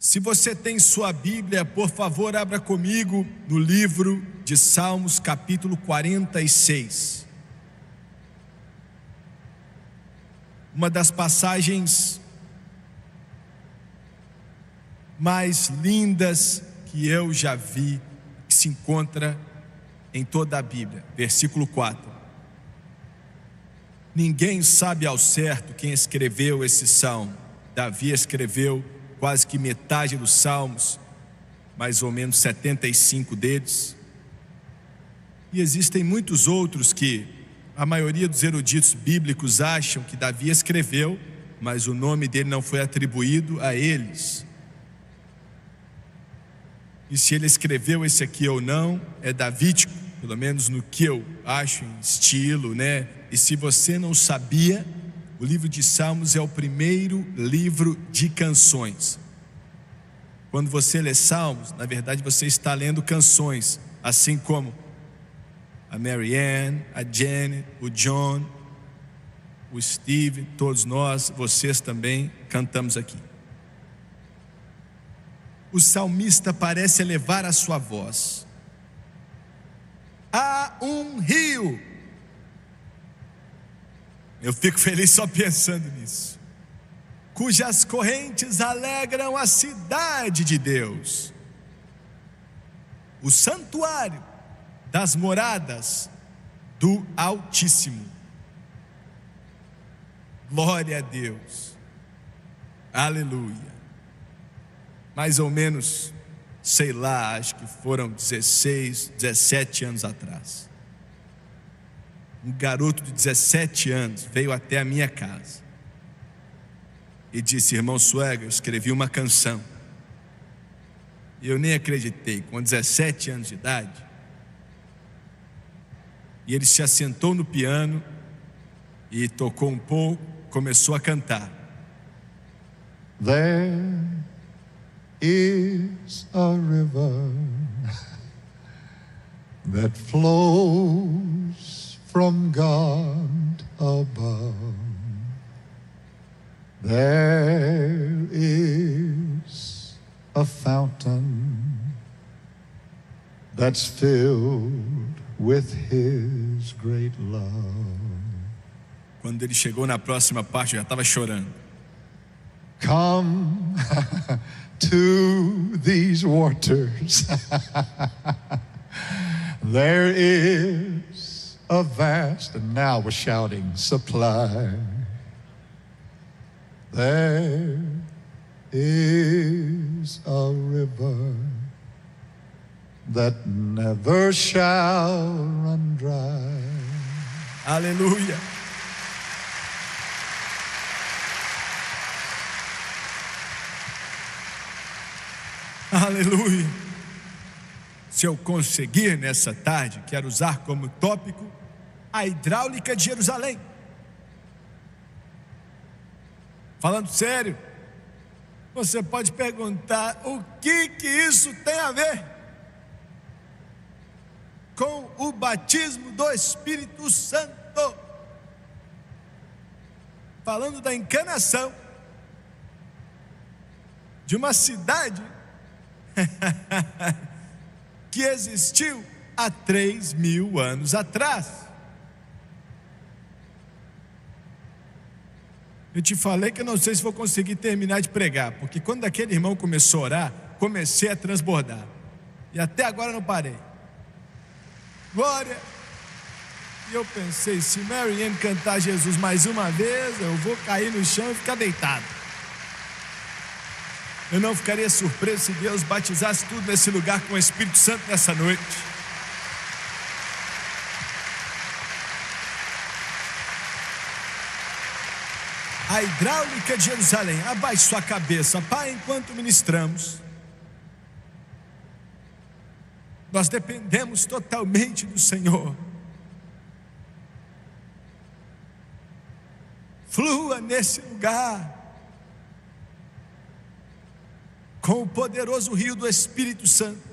Se você tem sua Bíblia, por favor, abra comigo no livro de Salmos, capítulo 46. Uma das passagens mais lindas que eu já vi, que se encontra em toda a Bíblia. Versículo 4. Ninguém sabe ao certo quem escreveu esse salmo. Davi escreveu quase que metade dos salmos, mais ou menos 75 deles. E existem muitos outros que a maioria dos eruditos bíblicos acham que Davi escreveu, mas o nome dele não foi atribuído a eles. E se ele escreveu esse aqui ou não, é davídico, pelo menos no que eu acho em estilo, né? E se você não sabia, o livro de Salmos é o primeiro livro de canções. Quando você lê Salmos, na verdade você está lendo canções, assim como a Mary Ann, a Janet, o John, o Steve, todos nós, vocês também cantamos aqui. O salmista parece elevar a sua voz. Há um rio. Eu fico feliz só pensando nisso. Cujas correntes alegram a cidade de Deus, o santuário das moradas do Altíssimo. Glória a Deus. Aleluia. Mais ou menos, sei lá, acho que foram 16, 17 anos atrás. Um garoto de 17 anos veio até a minha casa e disse: irmão Swagger, eu escrevi uma canção. E eu nem acreditei, com 17 anos de idade. E ele se assentou no piano e tocou um pouco, começou a cantar. There is a river that flows from God above. There is a fountain that's filled with His great love. Quando ele chegou na próxima parte, eu já estava chorando. Come to these waters. There is a vast, and now we're shouting, supply. There is a river that never shall run dry. Aleluia. Aleluia. Se eu conseguir nessa tarde, quero usar como tópico a hidráulica de Jerusalém. Falando sério, você pode perguntar: o que isso tem a ver com o batismo do Espírito Santo? Falando da encarnação de uma cidade que existiu há 3.000 anos atrás. Eu te falei que eu não sei se vou conseguir terminar de pregar, porque quando aquele irmão começou a orar, comecei a transbordar, e até agora não parei. Glória. E eu pensei, se Mary Ann cantar Jesus mais uma vez, eu vou cair no chão e ficar deitado. Eu não ficaria surpreso se Deus batizasse tudo nesse lugar com o Espírito Santo nessa noite. A hidráulica de Jerusalém. Abaixe sua cabeça, Pai, enquanto ministramos. Nós dependemos totalmente do Senhor. Flua nesse lugar com o poderoso rio do Espírito Santo,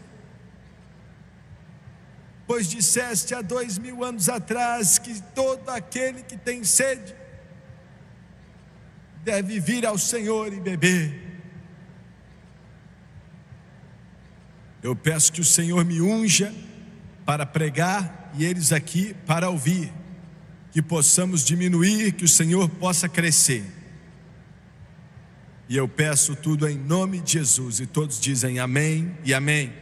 pois disseste há 2.000 anos atrás que todo aquele que tem sede deve vir ao Senhor e beber. Eu peço que o Senhor me unja para pregar e eles aqui para ouvir, que possamos diminuir, que o Senhor possa crescer. E eu peço tudo em nome de Jesus, e todos dizem amém e amém.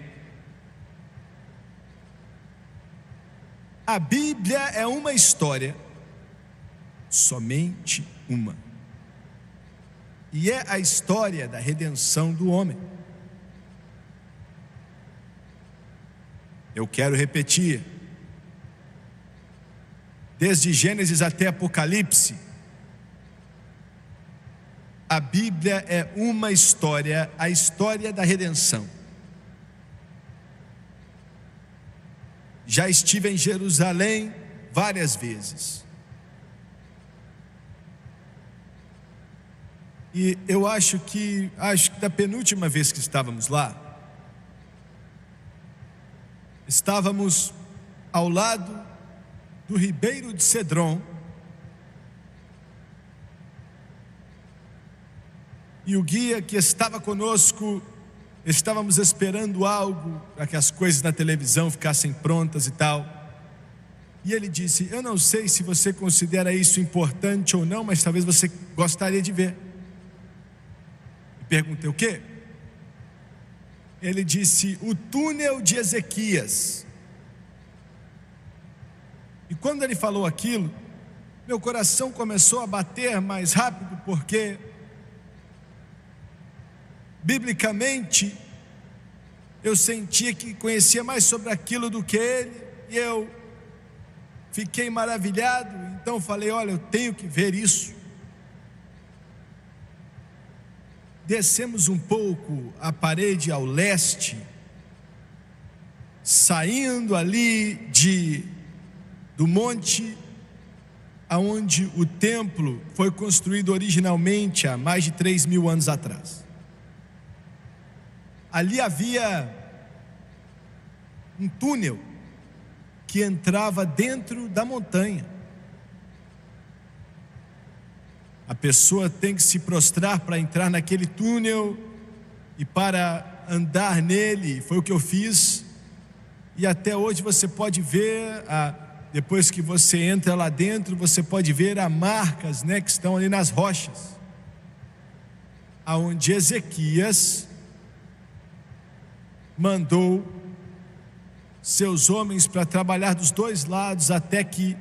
A Bíblia é uma história, somente uma, e é a história da redenção do homem. Eu quero repetir, desde Gênesis até Apocalipse, a Bíblia é uma história, a história da redenção. Já estive em Jerusalém várias vezes. E eu acho que da penúltima vez que estávamos lá, estávamos ao lado do Ribeiro de Cedron, e o guia que estava conosco, estávamos esperando algo para que as coisas na televisão ficassem prontas e tal, e ele disse: eu não sei se você considera isso importante ou não, mas talvez você gostaria de ver. E perguntei: o quê? Ele disse: o túnel de Ezequias. E quando ele falou aquilo, meu coração começou a bater mais rápido, porque biblicamente eu sentia que conhecia mais sobre aquilo do que ele, e eu fiquei maravilhado. Então falei: olha, eu tenho que ver isso. Descemos um pouco a parede ao leste, saindo ali do monte aonde o templo foi construído originalmente há mais de 3.000 anos atrás. Ali havia um túnel que entrava dentro da montanha. A pessoa tem que se prostrar para entrar naquele túnel e para andar nele. Foi o que eu fiz. E até hoje você pode ver, depois que você entra lá dentro, você pode ver as marcas, que estão ali nas rochas, aonde Ezequias mandou seus homens para trabalhar dos dois lados, até que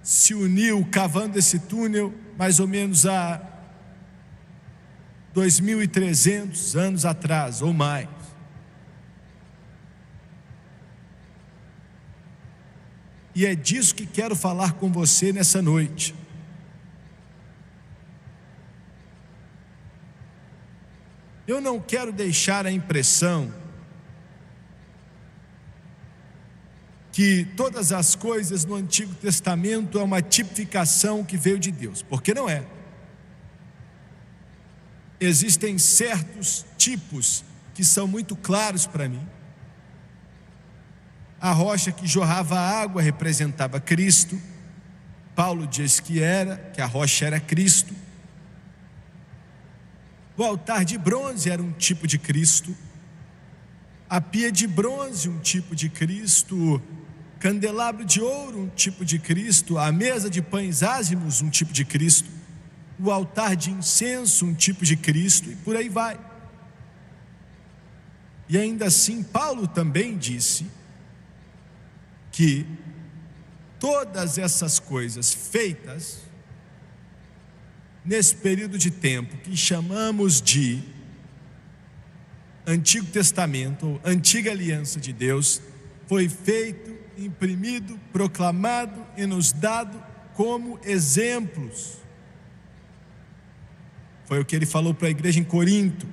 se uniu cavando esse túnel mais ou menos há 2.300 anos atrás ou mais. E é disso que quero falar com você nessa noite. Eu não quero deixar a impressão que todas as coisas no Antigo Testamento é uma tipificação que veio de Deus, porque não é. Existem certos tipos que são muito claros para mim. A rocha que jorrava água representava Cristo. Paulo diz que a rocha era Cristo. O altar de bronze era um tipo de Cristo. A pia de bronze, um tipo de Cristo. Candelabro de ouro, um tipo de Cristo. A mesa de pães ázimos, um tipo de Cristo. O altar de incenso, um tipo de Cristo, e por aí vai. E ainda assim, Paulo também disse que todas essas coisas feitas nesse período de tempo que chamamos de Antigo Testamento, ou Antiga Aliança de Deus, foi feito, imprimido, proclamado e nos dado como exemplos. Foi o que ele falou para a igreja em Corinto.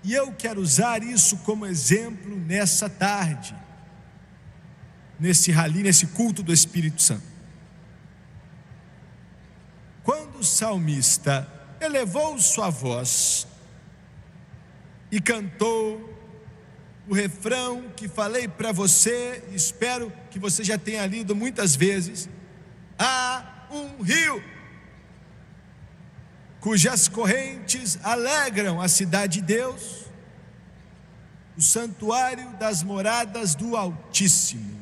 E eu quero usar isso como exemplo nessa tarde, nesse rally, nesse culto do Espírito Santo. Quando o salmista elevou sua voz e cantou o refrão que falei para você, espero que você já tenha lido muitas vezes: há um rio cujas correntes alegram a cidade de Deus, o santuário das moradas do Altíssimo.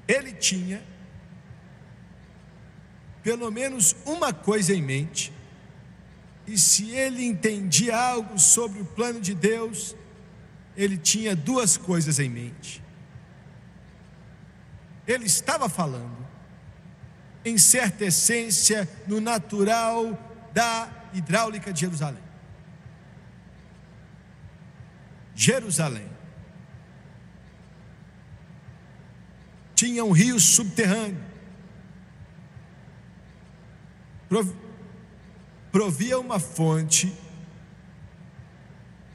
Ele tinha pelo menos uma coisa em mente, e se ele entendia algo sobre o plano de Deus, ele tinha duas coisas em mente. Ele estava falando, em certa essência, no natural da hidráulica de Jerusalém. Jerusalém tinha um rio subterrâneo, provia uma fonte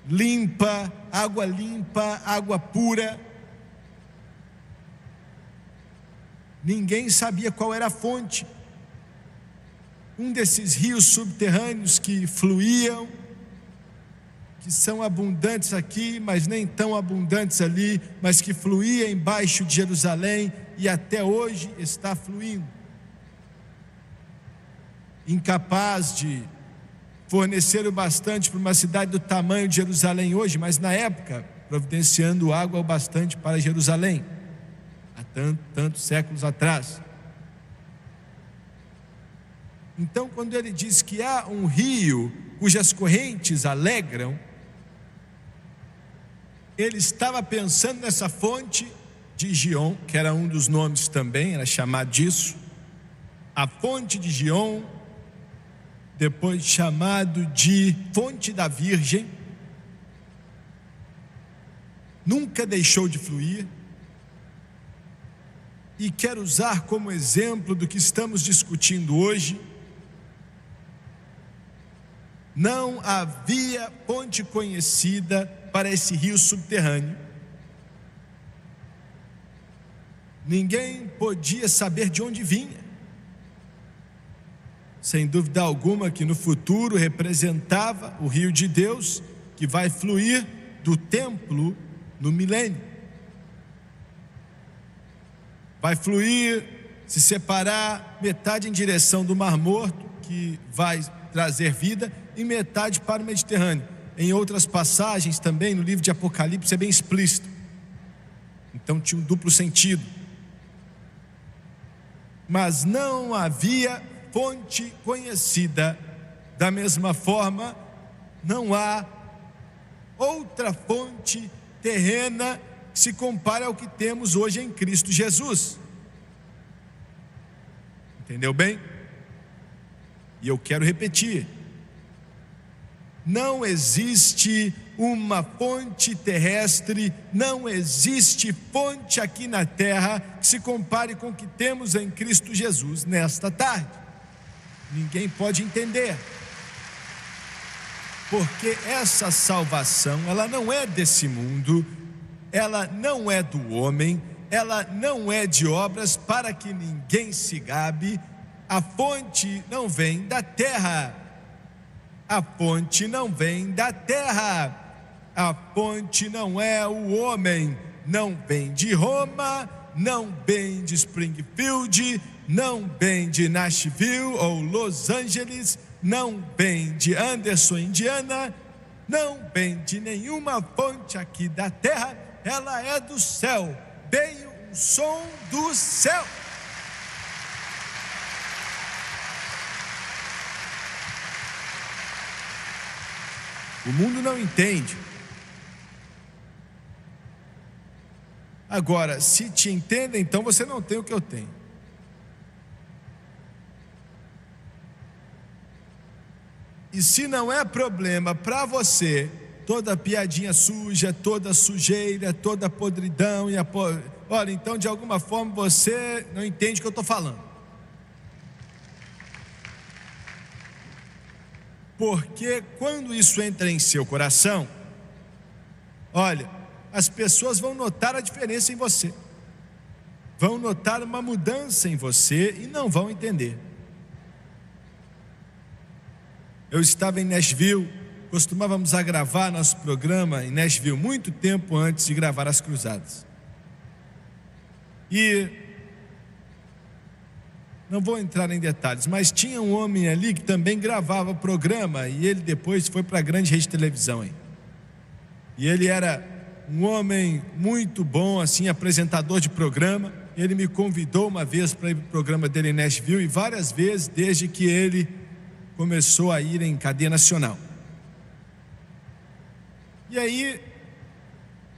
limpa, água pura. Ninguém sabia qual era a fonte. Um desses rios subterrâneos que fluíam, que são abundantes aqui, mas nem tão abundantes ali, mas que fluía embaixo de Jerusalém e até hoje está fluindo. Incapaz de fornecer o bastante para uma cidade do tamanho de Jerusalém hoje, mas na época providenciando água o bastante para Jerusalém, há tantos séculos atrás. Então, quando ele diz que há um rio cujas correntes alegram, ele estava pensando nessa fonte de Gion, que era um dos nomes também, era chamado disso, a fonte de Gion, depois chamado de fonte da Virgem, nunca deixou de fluir, e quero usar como exemplo do que estamos discutindo hoje. Não havia fonte conhecida para esse rio subterrâneo. Ninguém podia saber de onde vinha. Sem dúvida alguma que no futuro representava o rio de Deus, que vai fluir do templo no milênio. Vai fluir, se separar, metade em direção do Mar Morto, que vai trazer vida, e metade para o Mediterrâneo. Em outras passagens também, no livro de Apocalipse, é bem explícito. Então tinha um duplo sentido. Mas não havia fonte conhecida. Da mesma forma, não há outra fonte terrena que se compare ao que temos hoje em Cristo Jesus. Entendeu bem? E eu quero repetir: não existe uma fonte terrestre, não existe fonte aqui na terra que se compare com o que temos em Cristo Jesus nesta tarde. Ninguém pode entender, porque essa salvação, ela não é desse mundo, ela não é do homem, ela não é de obras, para que ninguém se gabe. A fonte não vem da terra, a fonte não vem da terra, a fonte não é o homem, não vem de Roma, não vem de Springfield, não vem de Nashville ou Los Angeles, não vem de Anderson, Indiana, não vem de nenhuma fonte aqui da terra, ela é do céu, veio um som do céu. O mundo não entende. Agora, se te entendem, então você não tem o que eu tenho. E se não é problema para você, toda piadinha suja, toda sujeira, toda podridão, olha, então de alguma forma você não entende o que eu estou falando. Porque quando isso entra em seu coração, olha, as pessoas vão notar a diferença em você, vão notar uma mudança em você e não vão entender. Eu estava em Nashville, costumávamos a gravar nosso programa em Nashville muito tempo antes de gravar as cruzadas. E Não vou entrar em detalhes, mas tinha um homem ali que também gravava programa, e ele depois foi para a grande rede de televisão, hein? E ele era um homem muito bom, assim, apresentador de programa. Ele me convidou uma vez para ir para o programa dele em Nashville, e várias vezes desde que ele começou a ir em cadeia nacional. E aí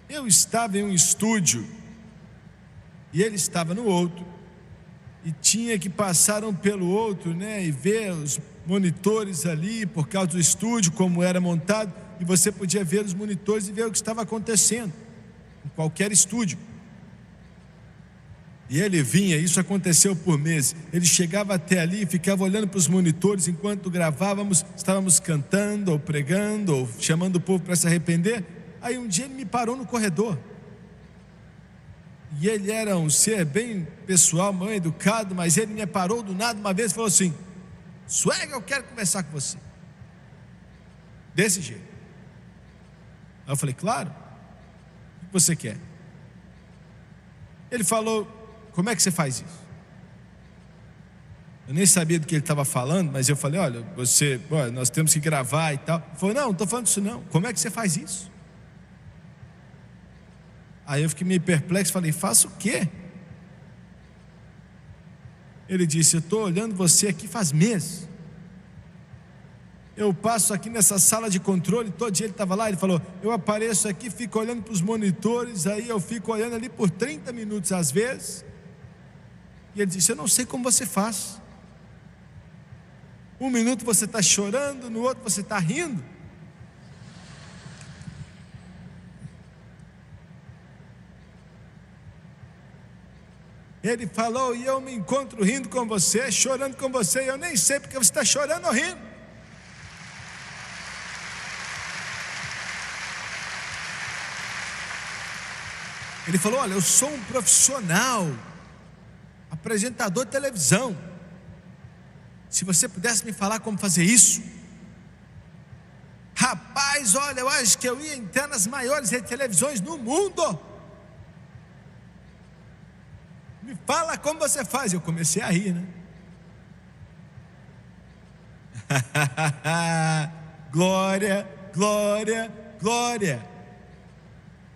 eu estava em um estúdio e ele estava no outro, e tinha que passar um pelo outro, né, e ver os monitores ali por causa do estúdio, como era montado, e você podia ver os monitores e ver o que estava acontecendo em qualquer estúdio. E ele vinha, isso aconteceu por meses, ele chegava até ali e ficava olhando para os monitores enquanto gravávamos, estávamos cantando ou pregando ou chamando o povo para se arrepender. Aí um dia ele me parou no corredor, e ele era um ser bem pessoal, mal educado, mas ele me parou do nada uma vez e falou assim: Swag, eu quero conversar com você. Desse jeito. Aí eu falei: claro, o que você quer? Ele falou: como é que você faz isso? Eu nem sabia do que ele estava falando, mas eu falei: olha, nós temos que gravar e tal. Ele falou: não estou falando disso não, como é que você faz isso? Aí eu fiquei meio perplexo, falei: faço o quê? Ele disse: eu estou olhando você aqui faz meses. Eu passo aqui nessa sala de controle, todo dia ele estava lá, ele falou: eu apareço aqui, fico olhando para os monitores, aí eu fico olhando ali por 30 minutos às vezes. E ele disse: eu não sei como você faz. Um minuto você está chorando, no outro você está rindo. Ele falou: e eu me encontro rindo com você, chorando com você, e eu nem sei porque você está chorando ou rindo. Ele falou: olha, eu sou um profissional, apresentador de televisão. Se você pudesse me falar como fazer isso. Rapaz, olha, eu acho que eu ia entrar nas maiores redes de televisões no mundo. Me fala como você faz. Eu comecei a rir, né? Glória, glória, glória.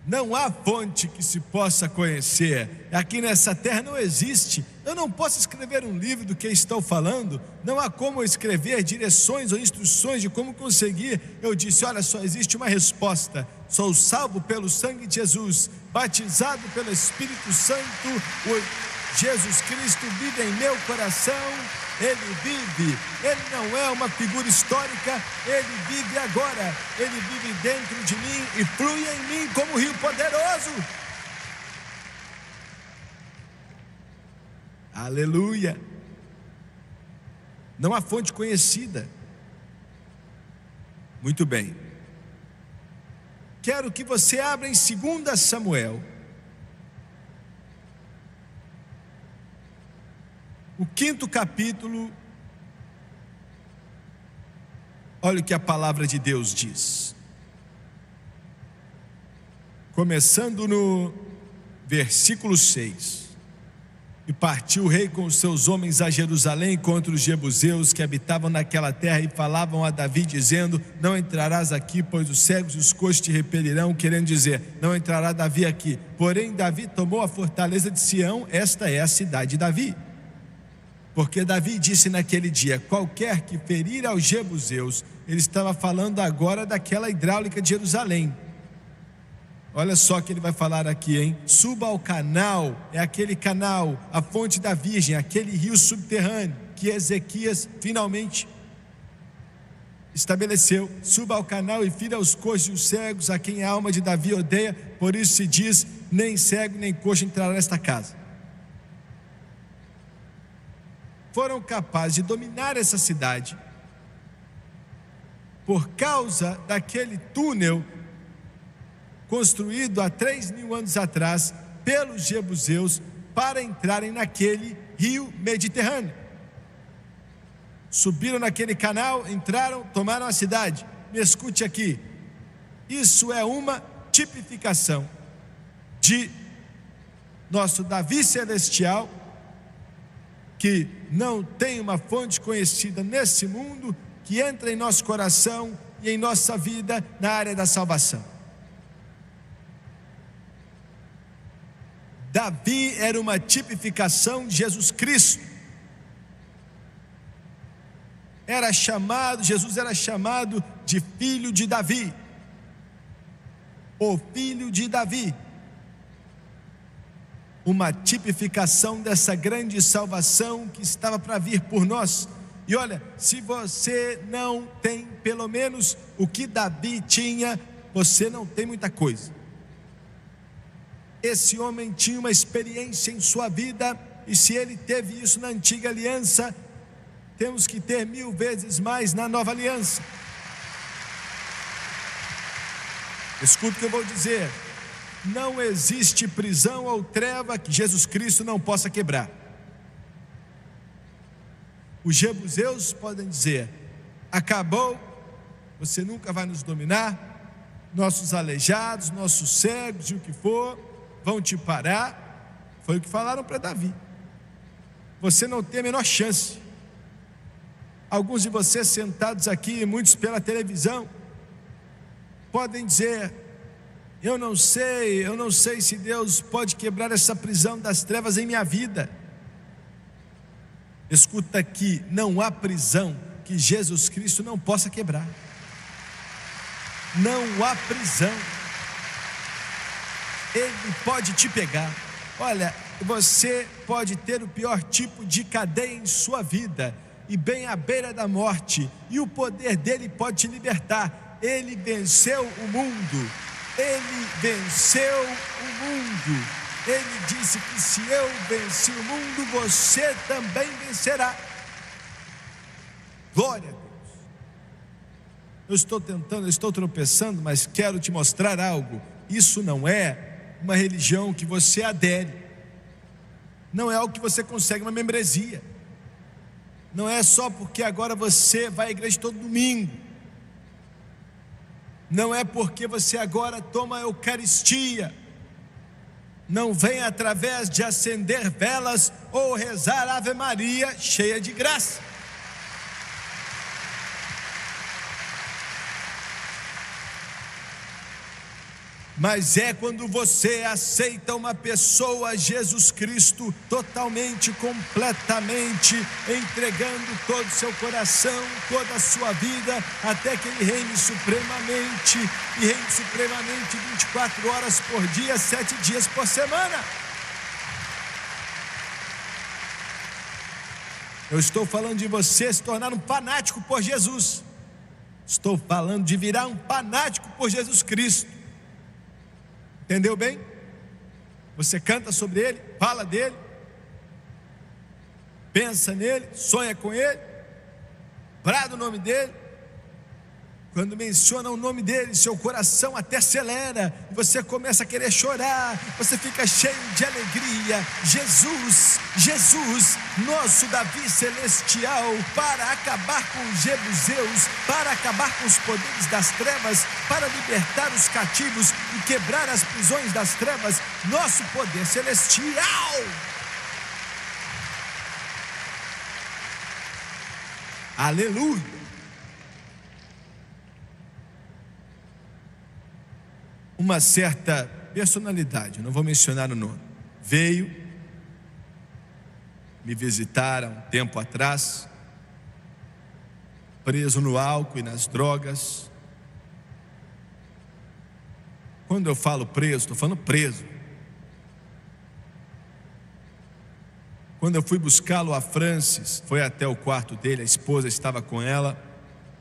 Não há fonte que se possa conhecer. Aqui nessa terra não existe. Eu não posso escrever um livro do que estou falando. Não há como eu escrever direções ou instruções de como conseguir. Eu disse: olha, só existe uma resposta. Sou salvo pelo sangue de Jesus, batizado pelo Espírito Santo. O Jesus Cristo vive em meu coração. Ele vive, ele não é uma figura histórica, ele vive agora, ele vive dentro de mim e flui em mim como um rio poderoso. Aleluia. Não há fonte conhecida. Muito bem. Quero que você abra em 2 Samuel, o 5º capítulo. Olha o que a palavra de Deus diz, começando no versículo 6. E partiu o rei com os seus homens a Jerusalém contra os jebuseus que habitavam naquela terra, e falavam a Davi dizendo: não entrarás aqui, pois os cegos e os coxos te repelirão, querendo dizer: não entrará Davi aqui. Porém Davi tomou a fortaleza de Sião, esta é a cidade de Davi. Porque Davi disse naquele dia: qualquer que ferir aos jebuseus. Ele estava falando agora daquela hidráulica de Jerusalém. Olha só o que ele vai falar aqui, hein? Suba ao canal, é aquele canal, a fonte da Virgem, aquele rio subterrâneo que Ezequias finalmente estabeleceu. Suba ao canal e fira os coxos e os cegos, a quem a alma de Davi odeia. Por isso se diz: nem cego nem coxo entrará nesta casa. Foram capazes de dominar essa cidade por causa daquele túnel construído há 3.000 anos atrás pelos jebuseus para entrarem naquele rio Mediterrâneo. Subiram naquele canal, entraram, tomaram a cidade. Me escute aqui, isso é uma tipificação de nosso Davi celestial, que não tem uma fonte conhecida nesse mundo que entra em nosso coração e em nossa vida na área da salvação. Davi era uma tipificação de Jesus Cristo. Jesus era chamado de filho de Davi, o filho de Davi, uma tipificação dessa grande salvação que estava para vir por nós. E olha, se você não tem pelo menos o que Davi tinha, você não tem muita coisa. Esse homem tinha uma experiência em sua vida, e se ele teve isso na antiga aliança, temos que ter 1000 vezes mais na nova aliança. Escuta o que eu vou dizer: não existe prisão ou treva que Jesus Cristo não possa quebrar. Os jebuseus podem dizer: acabou, você nunca vai nos dominar, nossos aleijados, nossos cegos e o que for vão te parar. Foi o que falaram para Davi. Você não tem a menor chance. Alguns de vocês sentados aqui, muitos pela televisão, podem dizer: eu não sei se Deus pode quebrar essa prisão das trevas em minha vida. Escuta aqui, não há prisão que Jesus Cristo não possa quebrar. Não há prisão. Ele pode te pegar. Olha, você pode ter o pior tipo de cadeia em sua vida, e bem à beira da morte, e o poder dele pode te libertar. Ele venceu o mundo. Ele venceu o mundo. Ele disse que se eu venci o mundo, você também vencerá. Glória a Deus. Eu estou tropeçando, mas quero te mostrar algo. Isso não é uma religião que você adere. Não é algo que você consegue uma membresia. Não é só porque agora você vai à igreja todo domingo. Não é porque você agora toma a Eucaristia. Não vem através de acender velas ou rezar Ave Maria cheia de graça. Mas é quando você aceita uma pessoa, Jesus Cristo, totalmente, completamente, entregando todo o seu coração, toda a sua vida, até que Ele reine supremamente, e reine supremamente 24 horas por dia, 7 dias por semana. Eu estou falando de você se tornar um fanático por Jesus. Estou falando de virar um fanático por Jesus Cristo. Entendeu bem? Você canta sobre Ele, fala dEle, pensa nele, sonha com Ele, brada o nome dEle. Quando menciona o nome dEle, seu coração até acelera, você começa a querer chorar, você fica cheio de alegria. Jesus, Jesus, nosso Davi celestial, para acabar com os jebuseus, para acabar com os poderes das trevas, para libertar os cativos e quebrar as prisões das trevas, nosso poder celestial. Aleluia. Uma certa personalidade, não vou mencionar o nome, veio me visitar há um tempo atrás, preso no álcool e nas drogas. Quando eu falo preso, estou falando preso. Quando eu fui buscá-lo a Francis, foi até o quarto dele, a esposa estava com ela,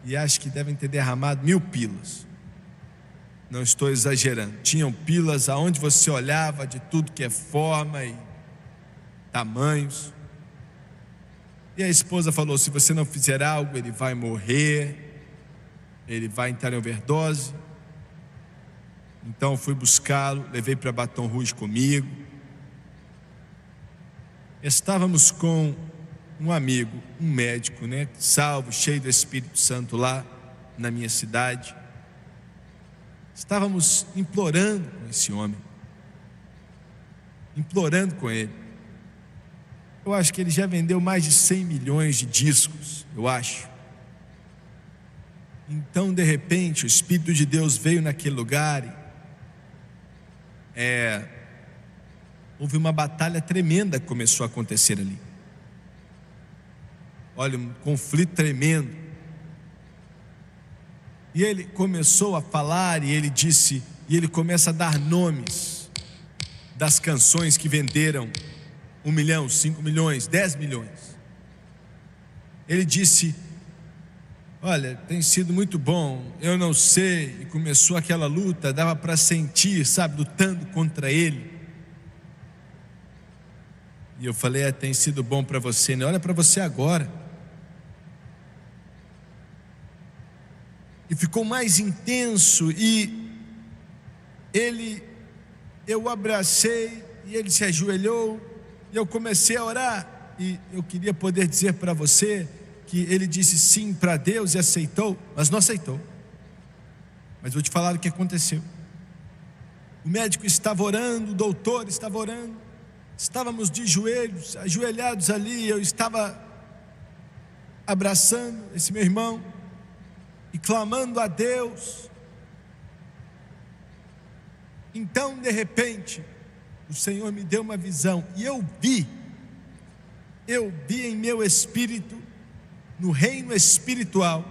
e acho que devem ter derramado 1000 pilas. Não estou exagerando. Tinham pilas aonde você olhava, de tudo que é forma e tamanhos. E a esposa falou: se você não fizer algo, ele vai morrer, ele vai entrar em overdose. Então fui buscá-lo, levei para Baton Rouge comigo. Estávamos com um amigo, um médico, salvo, cheio do Espírito Santo lá na minha cidade. Estávamos implorando com esse homem, implorando com ele. Eu acho que ele já vendeu mais de 100 milhões de discos, eu acho. Então, de repente, o Espírito de Deus veio naquele lugar e houve uma batalha tremenda que começou a acontecer ali. Olha, um conflito tremendo. E ele começou a falar e ele disse, e ele começa a dar nomes das canções que venderam 1 milhão, 5 milhões, 10 milhões. Ele disse: olha, tem sido muito bom, eu não sei. E começou aquela luta, dava para sentir, sabe, lutando contra ele. E eu falei: tem sido bom para você, né? Olha para você agora. E ficou mais intenso. E eu abracei e ele se ajoelhou. E eu comecei a orar. E eu queria poder dizer para você que ele disse sim para Deus e aceitou, mas não aceitou. Mas vou te falar o que aconteceu. O médico estava orando, o doutor estava orando, estávamos de joelhos, ajoelhados ali. Eu estava abraçando esse meu irmão e clamando a Deus. Então, de repente, o Senhor me deu uma visão e eu vi em meu espírito, no reino espiritual,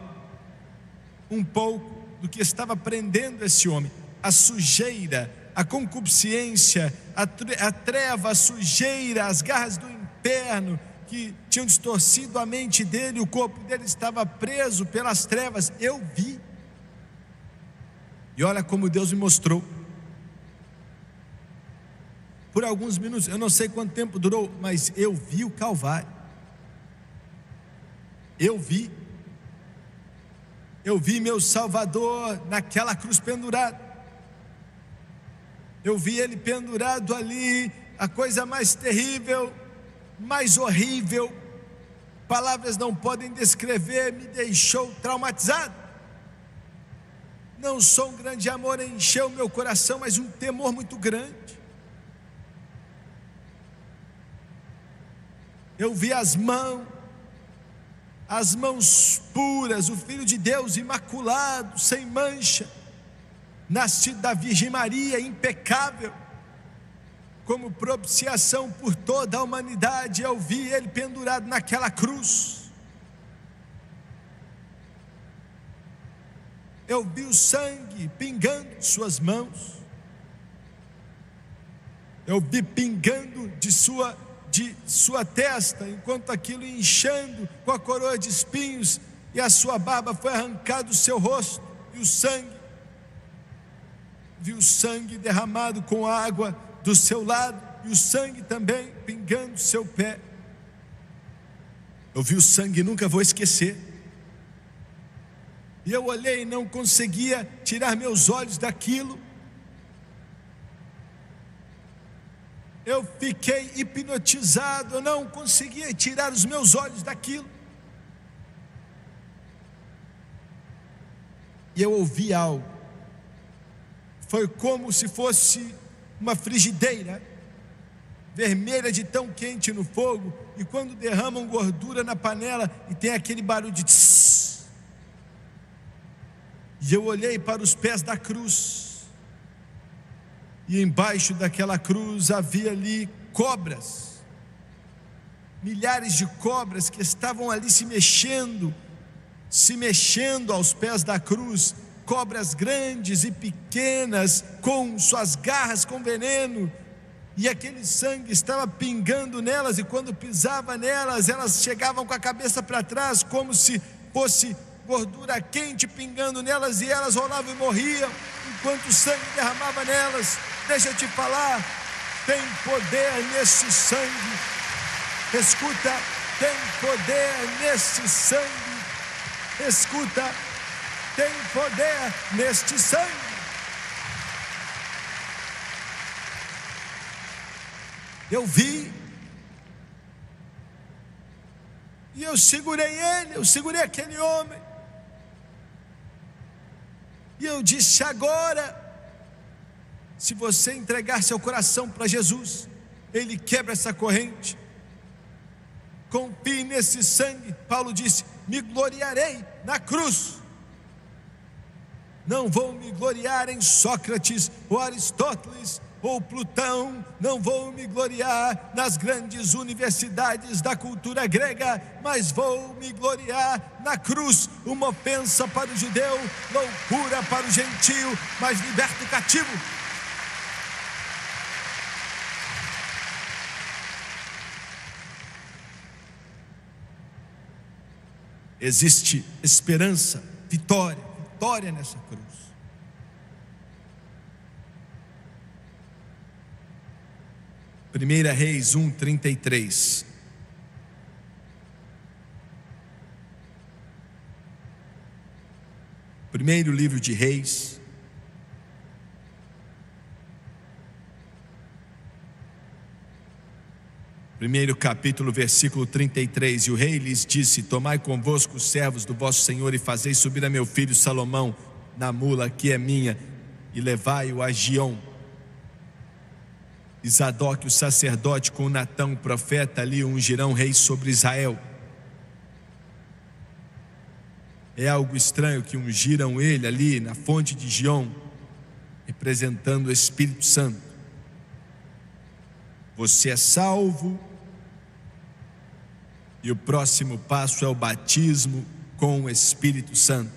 um pouco do que estava prendendo esse homem: a sujeira, a concupiscência, a treva, a sujeira, as garras do inferno que tinham distorcido a mente dele. O corpo dele estava preso pelas trevas. Eu vi. E olha como Deus me mostrou. Por alguns minutos, eu não sei quanto tempo durou, mas eu vi o Calvário. Eu vi meu Salvador naquela cruz pendurado. Eu vi ele pendurado ali, a coisa mais terrível, mais horrível, palavras não podem descrever, me deixou traumatizado. Não só um grande amor encheu meu coração, mas um temor muito grande. Eu vi as mãos puras, o Filho de Deus imaculado, sem mancha, nascido da Virgem Maria, impecável, como propiciação por toda a humanidade. Eu vi ele pendurado naquela cruz. Eu vi o sangue pingando de suas mãos. Eu vi pingando de sua testa, enquanto aquilo inchando com a coroa de espinhos, e a sua barba foi arrancada do seu rosto, e o sangue, vi o sangue derramado com água do seu lado, e o sangue também pingando do seu pé. Eu vi o sangue, nunca vou esquecer. E eu olhei e não conseguia tirar meus olhos daquilo. Eu fiquei hipnotizado, eu não conseguia tirar os meus olhos daquilo. E eu ouvi algo. Foi como se fosse uma frigideira vermelha de tão quente no fogo, e quando derramam gordura na panela e tem aquele barulho de tss. E eu olhei para os pés da cruz. E embaixo daquela cruz havia ali cobras, milhares de cobras que estavam ali se mexendo aos pés da cruz. Cobras grandes e pequenas, com suas garras com veneno, e aquele sangue estava pingando nelas, e quando pisava nelas, elas chegavam com a cabeça para trás, como se fosse gordura quente pingando nelas, e elas rolavam e morriam, enquanto o sangue derramava nelas. Deixa eu te falar, tem poder nesse sangue. Escuta, tem poder nesse sangue. Escuta, tem poder neste sangue. Eu vi, e eu segurei ele, eu segurei aquele homem, e eu disse: agora, se você entregar seu coração para Jesus, Ele quebra essa corrente, confie nesse sangue. Paulo disse: me gloriarei na cruz. Não vou me gloriar em Sócrates ou Aristóteles ou Plutão, não vou me gloriar nas grandes universidades da cultura grega, mas vou me gloriar na cruz, uma ofensa para o judeu, loucura para o gentio, mas liberta o cativo. Existe esperança, vitória nessa cruz. Primeira Reis 1:33. Primeiro livro de Reis, primeiro capítulo, versículo 33. E o rei lhes disse: tomai convosco os servos do vosso senhor e fazei subir a meu filho Salomão na mula que é minha, e levai-o a Giom. E Zadok, o sacerdote, com Natão, o profeta, ali ungirão rei sobre Israel. É algo estranho que ungiram ele ali na fonte de Giom, representando o Espírito Santo. Você é salvo, e o próximo passo é o batismo com o Espírito Santo.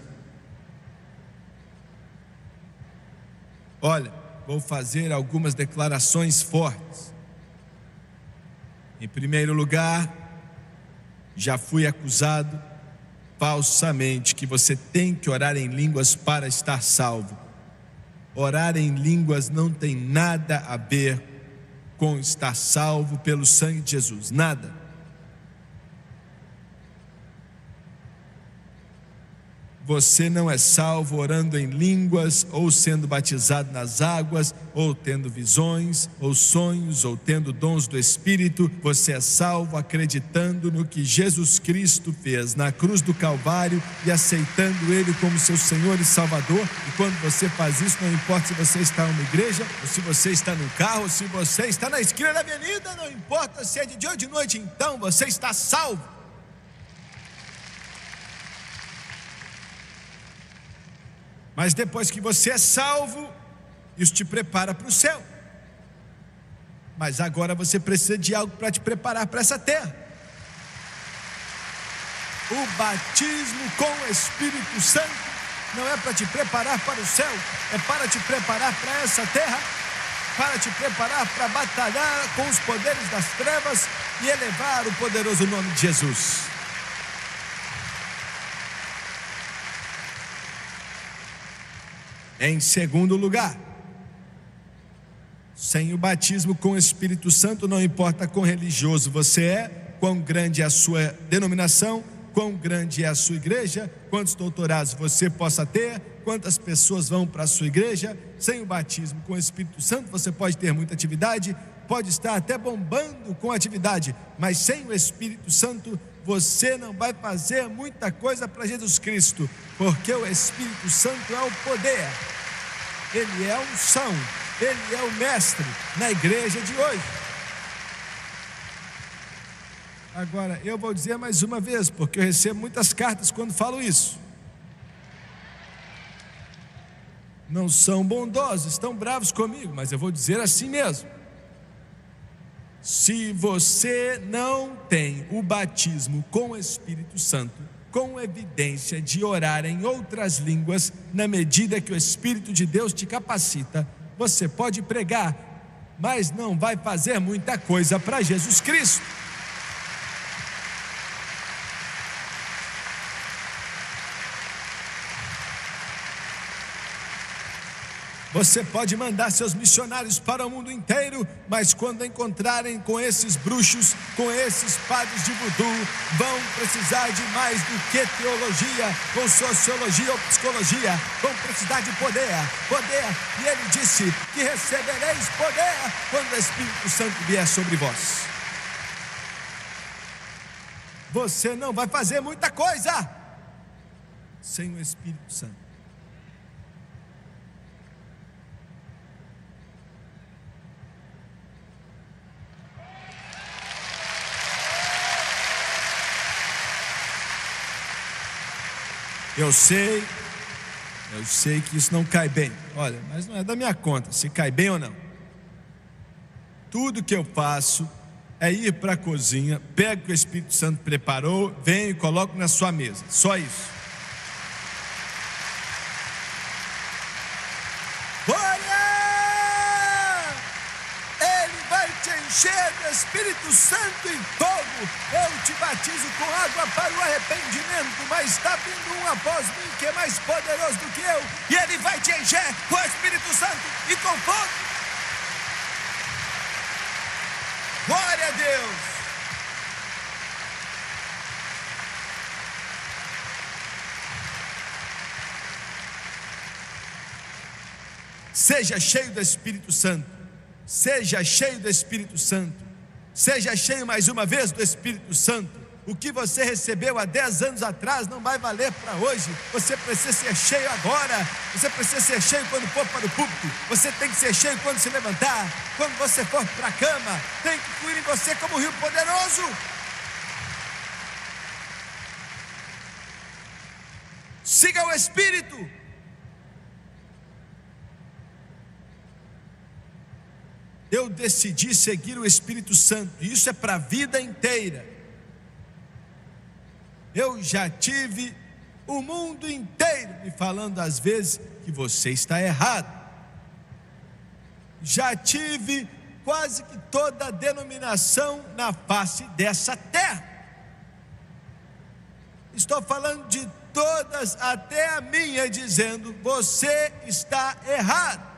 Olha, vou fazer algumas declarações fortes. Em primeiro lugar, já fui acusado falsamente que você tem que orar em línguas para estar salvo. Orar em línguas não tem nada a ver com estar salvo pelo sangue de Jesus, nada. Você não é salvo orando em línguas, ou sendo batizado nas águas, ou tendo visões, ou sonhos, ou tendo dons do Espírito. Você é salvo acreditando no que Jesus Cristo fez na cruz do Calvário e aceitando Ele como seu Senhor e Salvador. E quando você faz isso, não importa se você está em uma igreja, ou se você está no carro, ou se você está na esquina da avenida, não importa se é de dia ou de noite, então você está salvo. Mas depois que você é salvo, isso te prepara para o céu. Mas agora você precisa de algo para te preparar para essa terra. O batismo com o Espírito Santo não é para te preparar para o céu, é para te preparar para essa terra, para te preparar para batalhar com os poderes das trevas e elevar o poderoso nome de Jesus. Em segundo lugar, sem o batismo com o Espírito Santo, não importa quão religioso você é, quão grande é a sua denominação, quão grande é a sua igreja, quantos doutorados você possa ter, quantas pessoas vão para a sua igreja, sem o batismo com o Espírito Santo, você pode ter muita atividade, pode estar até bombando com atividade, mas sem o Espírito Santo, você não vai fazer muita coisa para Jesus Cristo, porque o Espírito Santo é o poder, Ele é a unção, Ele é o mestre na igreja de hoje. Agora, eu vou dizer mais uma vez, porque eu recebo muitas cartas quando falo isso. Não são bondosos, estão bravos comigo, mas eu vou dizer assim mesmo. Se você não tem o batismo com o Espírito Santo, com evidência de orar em outras línguas, na medida que o Espírito de Deus te capacita, você pode pregar, mas não vai fazer muita coisa para Jesus Cristo. Você pode mandar seus missionários para o mundo inteiro, mas quando encontrarem com esses bruxos, com esses padres de voodoo, vão precisar de mais do que teologia, ou sociologia, ou psicologia, vão precisar de poder. E ele disse que recebereis poder quando o Espírito Santo vier sobre vós. Você não vai fazer muita coisa sem o Espírito Santo. Eu sei que isso não cai bem. Olha, mas não é da minha conta se cai bem ou não. Tudo que eu faço é ir para a cozinha, pego o que o Espírito Santo preparou, venho e coloco na sua mesa. Só isso. Glória! Ele vai te encher do Espírito Santo e fogo. Eu te batizo com água para o arrependimento, mas está vindo um após mim que é mais poderoso do que eu, e ele vai te encher com o Espírito Santo e com fogo. Glória a Deus. Seja cheio do Espírito Santo. Seja cheio do Espírito Santo. Seja cheio mais uma vez do Espírito Santo. O que você recebeu há 10 anos atrás não vai valer para hoje. Você precisa ser cheio agora. Você precisa ser cheio quando for para o púlpito. Você tem que ser cheio quando se levantar. Quando você for para a cama, tem que fluir em você como um rio poderoso. Siga o Espírito. Eu decidi seguir o Espírito Santo, e isso é para a vida inteira. Eu já tive o mundo inteiro me falando às vezes que você está errado. Já tive quase que toda a denominação na face dessa terra. Estou falando de todas, até a minha, dizendo: você está errado.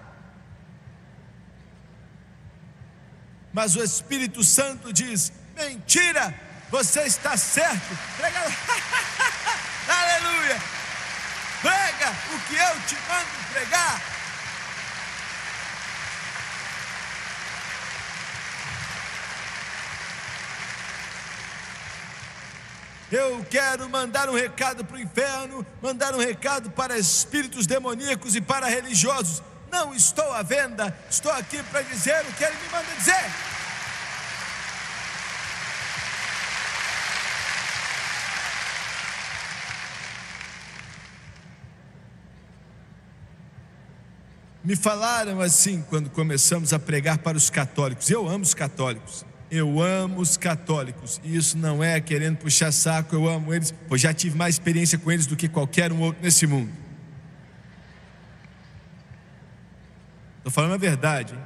Mas o Espírito Santo diz: mentira, você está certo. Prega, aleluia. Prega o que eu te mando pregar. Eu quero mandar um recado para o inferno, mandar um recado para espíritos demoníacos e para religiosos. Não estou à venda, estou aqui para dizer o que ele me manda dizer. Me falaram assim quando começamos a pregar para os católicos. Eu amo os católicos. Eu amo os católicos. E isso não é querendo puxar saco, eu amo eles, pois já tive mais experiência com eles do que qualquer um outro nesse mundo. Estou falando a verdade, hein?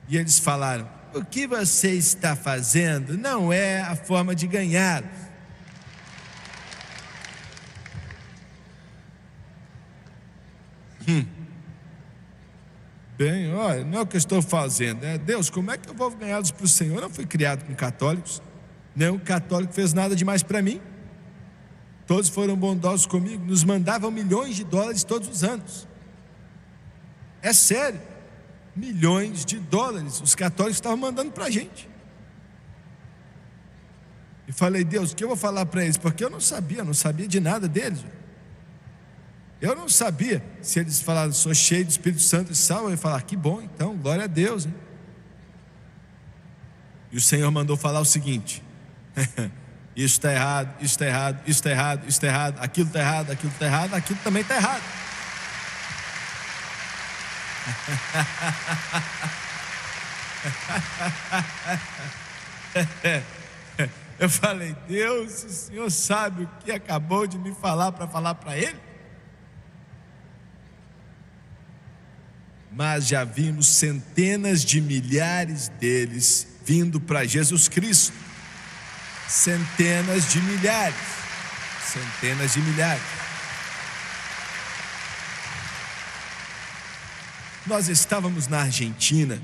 E eles falaram: o que você está fazendo não é a forma de ganhar. Bem, olha, não é o que eu estou fazendo, é Deus, como é que eu vou ganhá-los para o Senhor? Eu não fui criado com católicos, nenhum católico fez nada demais para mim. Todos foram bondosos comigo, nos mandavam milhões de dólares todos os anos. É sério, milhões de dólares os católicos estavam mandando para a gente. E falei: Deus, o que eu vou falar para eles? Porque eu não sabia de nada deles. Eu não sabia. Se eles falaram: sou cheio do Espírito Santo e salvo, eu ia falar: que bom, então, glória a Deus, hein? E o Senhor mandou falar o seguinte: isso está errado, isso está errado, isso está errado, isso está errado, aquilo está errado, aquilo está errado, aquilo também está errado. Eu falei: Deus, o Senhor sabe o que acabou de me falar para falar para ele? Mas já vimos centenas de milhares deles vindo para Jesus Cristo. Centenas de milhares. Centenas de milhares. Nós estávamos na Argentina,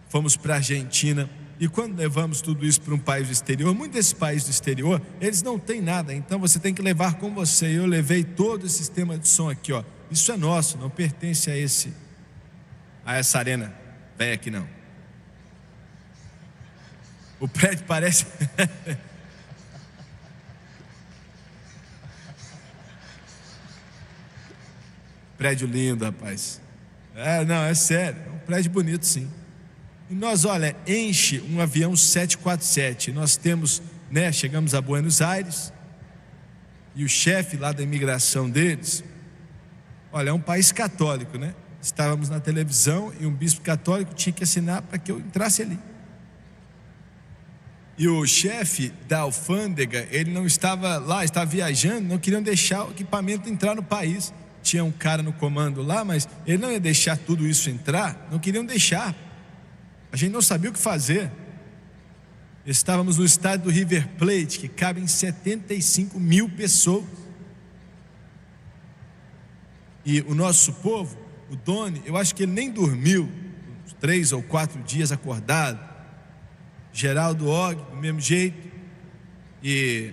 fomos para a Argentina, e quando levamos tudo isso para um país do exterior, muitos desses países do exterior, eles não têm nada, então você tem que levar com você. Eu levei todo esse sistema de som aqui, ó. Isso é nosso, não pertence a essa arena velha aqui não. O prédio parece prédio lindo, rapaz. Não, é sério, é um prédio bonito, sim. E nós, olha, enche um avião 747. Nós temos, chegamos a Buenos Aires, E o chefe lá da imigração deles, olha, é um país católico, né? Estávamos na televisão e um bispo católico tinha que assinar para que eu entrasse ali. E o chefe da alfândega, ele não estava lá, estava viajando, não queriam deixar o equipamento entrar no país. Tinha um cara no comando lá, mas ele não ia deixar tudo isso entrar, não queriam deixar. A gente não sabia o que fazer. Estávamos no estádio do River Plate, que cabem 75 mil pessoas. E o nosso povo, o Doni, eu acho que ele nem dormiu, uns 3 ou 4 dias acordado. Geraldo Og, do mesmo jeito. E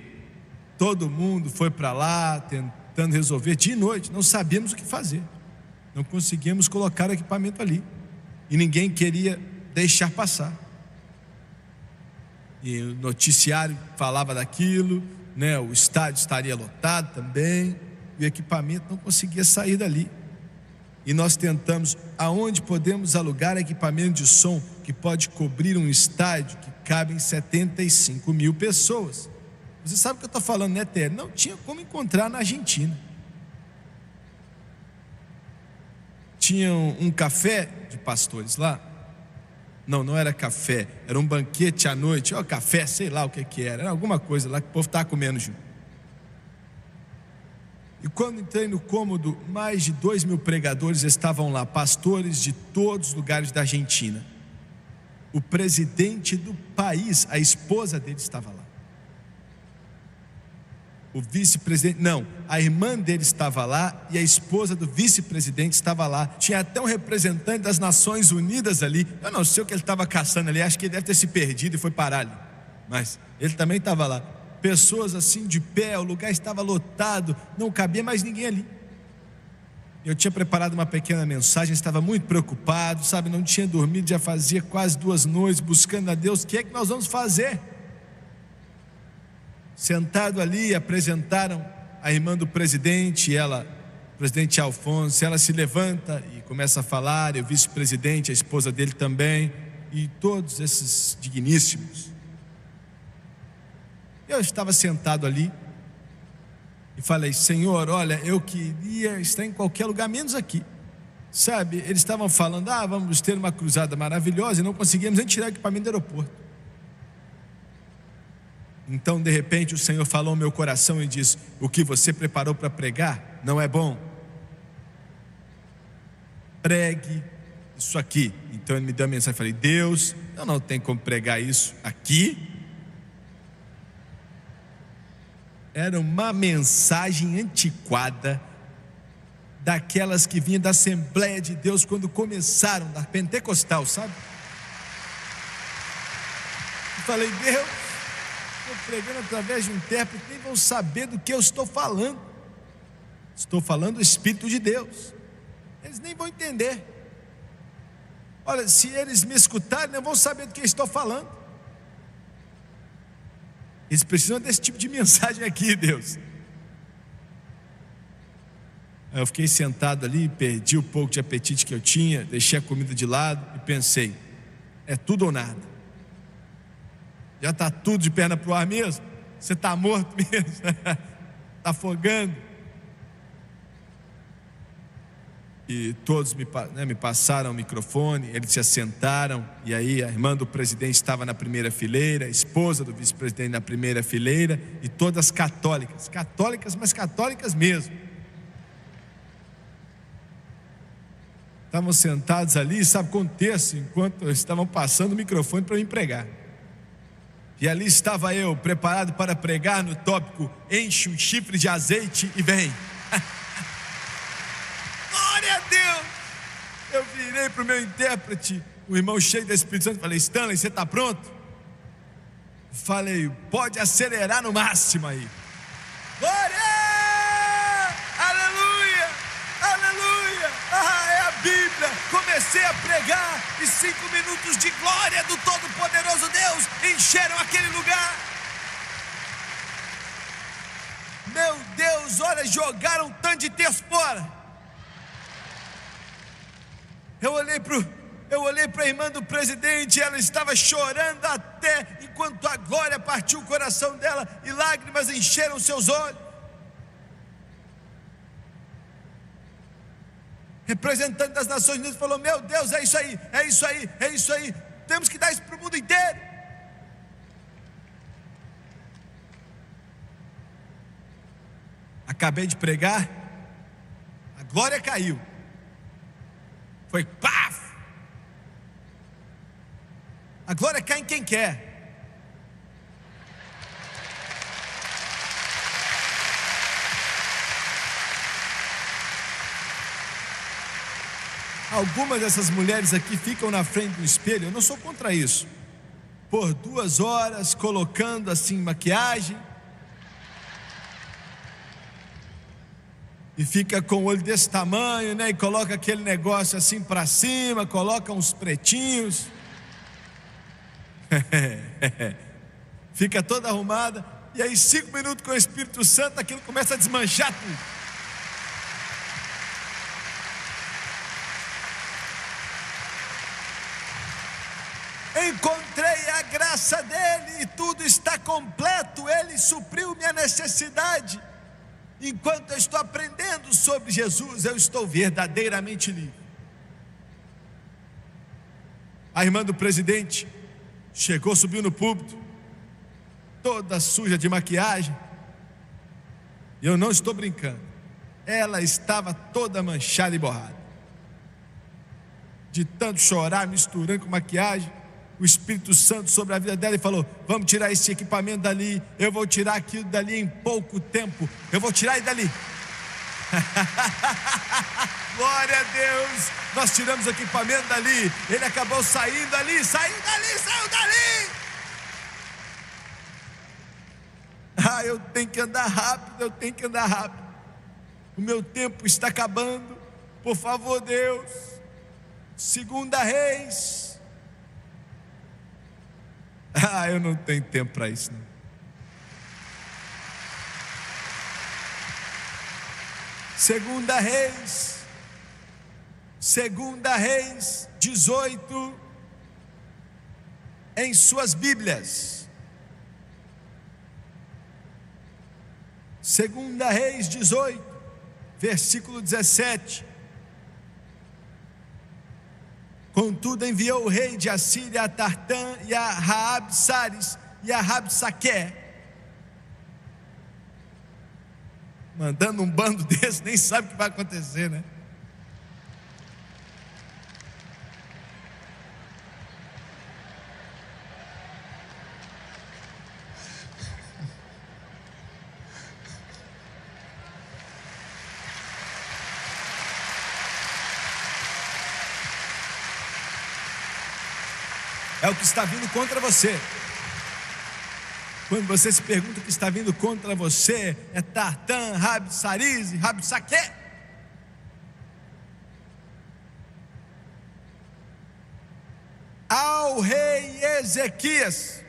todo mundo foi para lá, tentando resolver dia e noite. Não sabíamos o que fazer. Não conseguíamos colocar o equipamento ali. E ninguém queria deixar passar. E o noticiário falava daquilo, né? O estádio estaria lotado também. E o equipamento não conseguia sair dali. E nós tentamos, aonde podemos alugar equipamento de som que pode cobrir um estádio que cabem 75 mil pessoas. Você sabe o que eu estou falando, né, Té? Não tinha como encontrar na Argentina. Tinha um café de pastores lá. Não era café, era um banquete à noite, ou café, sei lá o que era alguma coisa lá que o povo estava comendo junto. E quando entrei no cômodo, mais de 2.000 pregadores estavam lá, pastores de todos os lugares da Argentina. O presidente do país, a esposa dele estava lá. O vice-presidente, a irmã dele estava lá e a esposa do vice-presidente estava lá. Tinha até um representante das Nações Unidas ali. Eu não sei o que ele estava caçando ali, acho que ele deve ter se perdido e foi parar ali. Mas ele também estava lá. Pessoas assim de pé, o lugar estava lotado, não cabia mais ninguém ali. Eu tinha preparado uma pequena mensagem, estava muito preocupado, sabe, não tinha dormido, já fazia quase 2 noites buscando a Deus. O que é que nós vamos fazer? Sentado ali, apresentaram a irmã do presidente, o presidente Alfonso, ela se levanta e começa a falar, e o vice-presidente, a esposa dele também, e todos esses digníssimos. Eu estava sentado ali e falei: Senhor, olha, eu queria estar em qualquer lugar, menos aqui. Sabe, eles estavam falando, vamos ter uma cruzada maravilhosa, e não conseguíamos nem tirar o equipamento do aeroporto. Então, de repente, o Senhor falou ao meu coração e disse: o que você preparou para pregar não é bom. Pregue isso aqui. Então ele me deu a mensagem, eu falei: Deus, eu não tenho como pregar isso aqui. Era uma mensagem antiquada, daquelas que vinha da Assembleia de Deus quando começaram, da Pentecostal, sabe? Eu falei: Deus, estou pregando através de um intérprete, nem vão saber do que eu estou falando. Estou falando do Espírito de Deus. Eles nem vão entender. Olha, se eles me escutarem, não vão saber do que eu estou falando. Eles precisam desse tipo de mensagem aqui, Deus. Eu fiquei sentado ali, perdi o pouco de apetite que eu tinha, deixei a comida de lado e pensei: é tudo ou nada. Já está tudo de perna para o ar mesmo? Você está morto mesmo? Está afogando? E todos me passaram o microfone, eles se assentaram, e aí a irmã do presidente estava na primeira fileira, a esposa do vice-presidente na primeira fileira, e todas católicas, mas católicas mesmo. Estavam sentados ali, sabe, com o texto, enquanto estavam passando o microfone para eu pregar. E ali estava eu, preparado para pregar no tópico: enche um chifre de azeite e vem. Glória a Deus! Eu virei para o meu intérprete, o irmão cheio do Espírito Santo, falei: Stanley, você está pronto? Falei: pode acelerar no máximo aí. Glória! Aleluia! Aleluia! É a Bíblia. Comecei a pregar e 5 minutos de glória do Todo-Poderoso Deus encheram aquele lugar. Meu Deus, olha, jogaram um tanto de texto fora. Eu olhei para a irmã do presidente, ela estava chorando até enquanto a glória partiu o coração dela e lágrimas encheram seus olhos. representante das Nações Unidas, falou: meu Deus, é isso aí, é isso aí, é isso aí, temos que dar isso para o mundo inteiro. Acabei de pregar, a glória caiu, foi paf. A glória cai em quem quer. Algumas dessas mulheres aqui ficam na frente do espelho, eu não sou contra isso, por 2 horas colocando assim maquiagem, e fica com o olho desse tamanho, né? E coloca aquele negócio assim para cima, coloca uns pretinhos, fica toda arrumada, e aí 5 minutos com o Espírito Santo, aquilo começa a desmanchar tudo. Encontrei a graça dele e tudo está completo. Ele supriu minha necessidade. Enquanto eu estou aprendendo sobre Jesus, eu estou verdadeiramente livre. A irmã do presidente chegou, subiu no púlpito, toda suja de maquiagem, e eu não estou brincando, ela estava toda manchada e borrada, de tanto chorar, misturando com maquiagem. O Espírito Santo sobre a vida dela e falou: vamos tirar esse equipamento dali, eu vou tirar aquilo dali em pouco tempo, eu vou tirar ele dali. Glória a Deus, nós tiramos o equipamento dali, ele acabou saindo dali, saiu dali. Eu tenho que andar rápido, o meu tempo está acabando, por favor, Deus. 2 Reis. Eu não tenho tempo para isso, não. 2 Reis 18, em suas Bíblias. 2 Reis 18, versículo 17. Contudo enviou o rei de Assíria a Tartã e a Raabsares e a Rabsaque, mandando um bando desse, nem sabe o que vai acontecer, né? É o que está vindo contra você. Quando você se pergunta o que está vindo contra você, é Tartã, Rabsaris e Rabsaque. Ao rei Ezequias,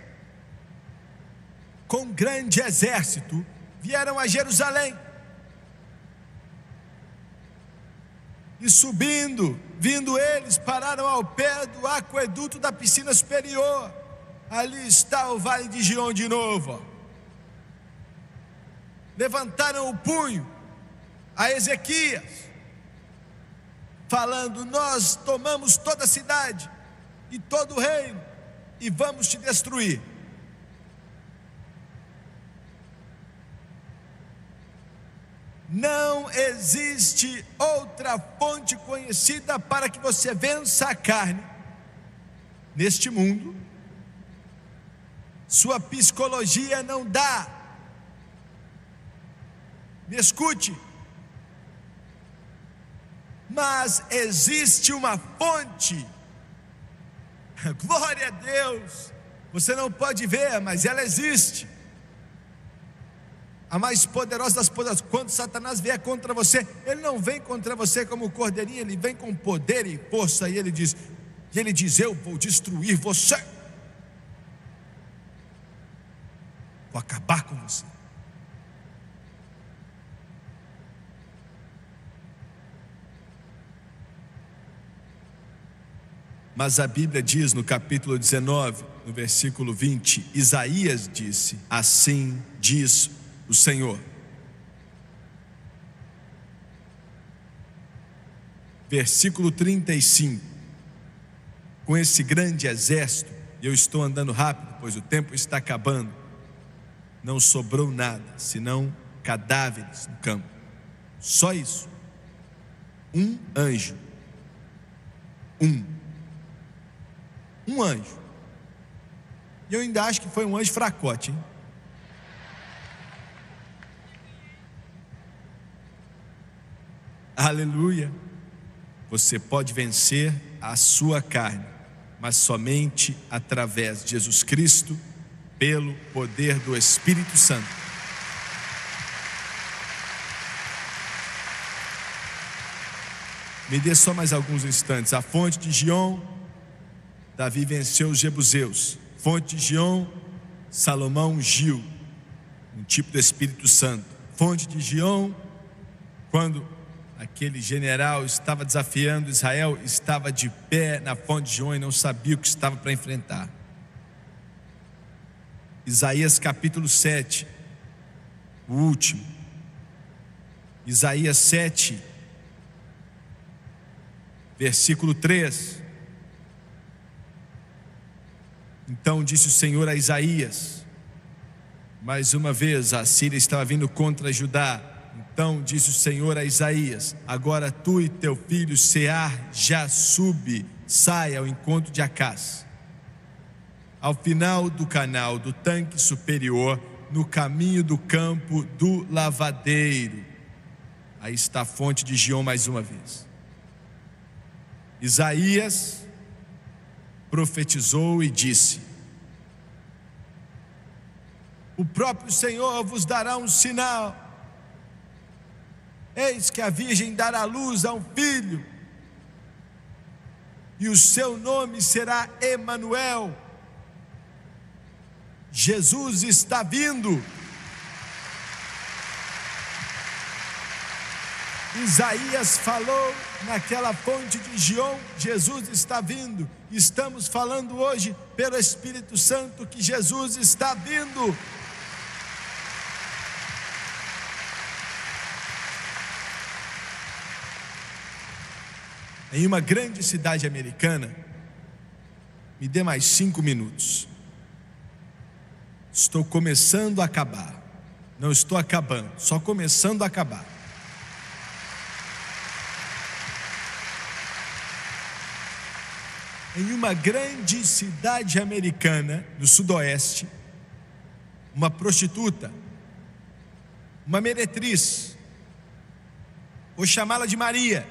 com grande exército, vieram a Jerusalém. E vindo eles, pararam ao pé do aqueduto da piscina superior. Ali está o vale de Gion de novo. Levantaram o punho a Ezequias, falando: nós tomamos toda a cidade e todo o reino e vamos te destruir. Não existe outra fonte conhecida para que você vença a carne neste mundo. Sua psicologia não dá. Me escute. Mas existe uma fonte. Glória a Deus. Você não pode ver, mas ela existe. A mais poderosa das poderosas. Quando Satanás vier contra você, ele não vem contra você como cordeirinho, ele vem com poder e força, e ele diz: eu vou destruir você, vou acabar com você. Mas a Bíblia diz no capítulo 19, no versículo 20, Isaías disse: assim diz o Senhor: versículo 35. Com esse grande exército, e eu estou andando rápido, pois o tempo está acabando, não sobrou nada, senão cadáveres no campo. Só isso. Um anjo. Um anjo. E eu ainda acho que foi um anjo fracote, hein? Aleluia. Você pode vencer a sua carne, mas somente através de Jesus Cristo, pelo poder do Espírito Santo. Me dê só mais alguns instantes. A fonte de Gion, Davi venceu os jebuseus. Fonte de Gion, Salomão ungiu, um tipo do Espírito Santo. Fonte de Gion, quando aquele general estava desafiando Israel, estava de pé na fonte de Gion e não sabia o que estava para enfrentar. Isaías capítulo 7, o último. Isaías 7, versículo 3. Então disse o Senhor a Isaías, mais uma vez a Síria estava vindo contra Judá. Então disse o Senhor a Isaías: agora tu e teu filho Sear-Jasub saia ao encontro de Acás, ao final do canal do tanque superior, no caminho do campo do lavadeiro. Aí está a fonte de Gion mais uma vez. Isaías profetizou e disse: o próprio Senhor vos dará um sinal. Eis que a virgem dará luz a um filho, e o seu nome será Emanuel. Jesus está vindo. Isaías falou naquela fonte de Gion: Jesus está vindo. Estamos falando hoje pelo Espírito Santo que Jesus está vindo. Em uma grande cidade americana, me dê mais 5 minutos. Estou começando a acabar. Não estou acabando, só começando a acabar. Em uma grande cidade americana, no sudoeste, uma prostituta, uma meretriz, vou chamá-la de Maria,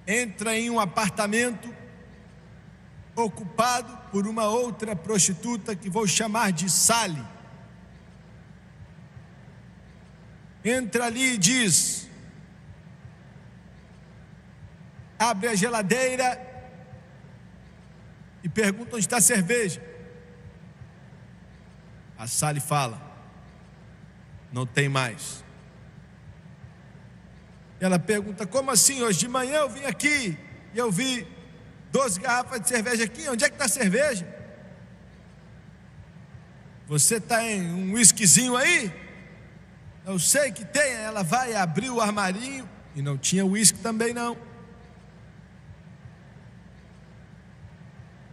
entra em um apartamento ocupado por uma outra prostituta que vou chamar de Sally. Entra ali e diz: abre a geladeira e pergunta onde está a cerveja. A Sally fala: não tem mais. Ela pergunta: como assim? Hoje de manhã eu vim aqui e eu vi 12 garrafas de cerveja aqui. Onde é que está a cerveja? Você está em um whiskyzinho aí? Eu sei que tem. Ela vai abrir o armarinho e não tinha whisky também não.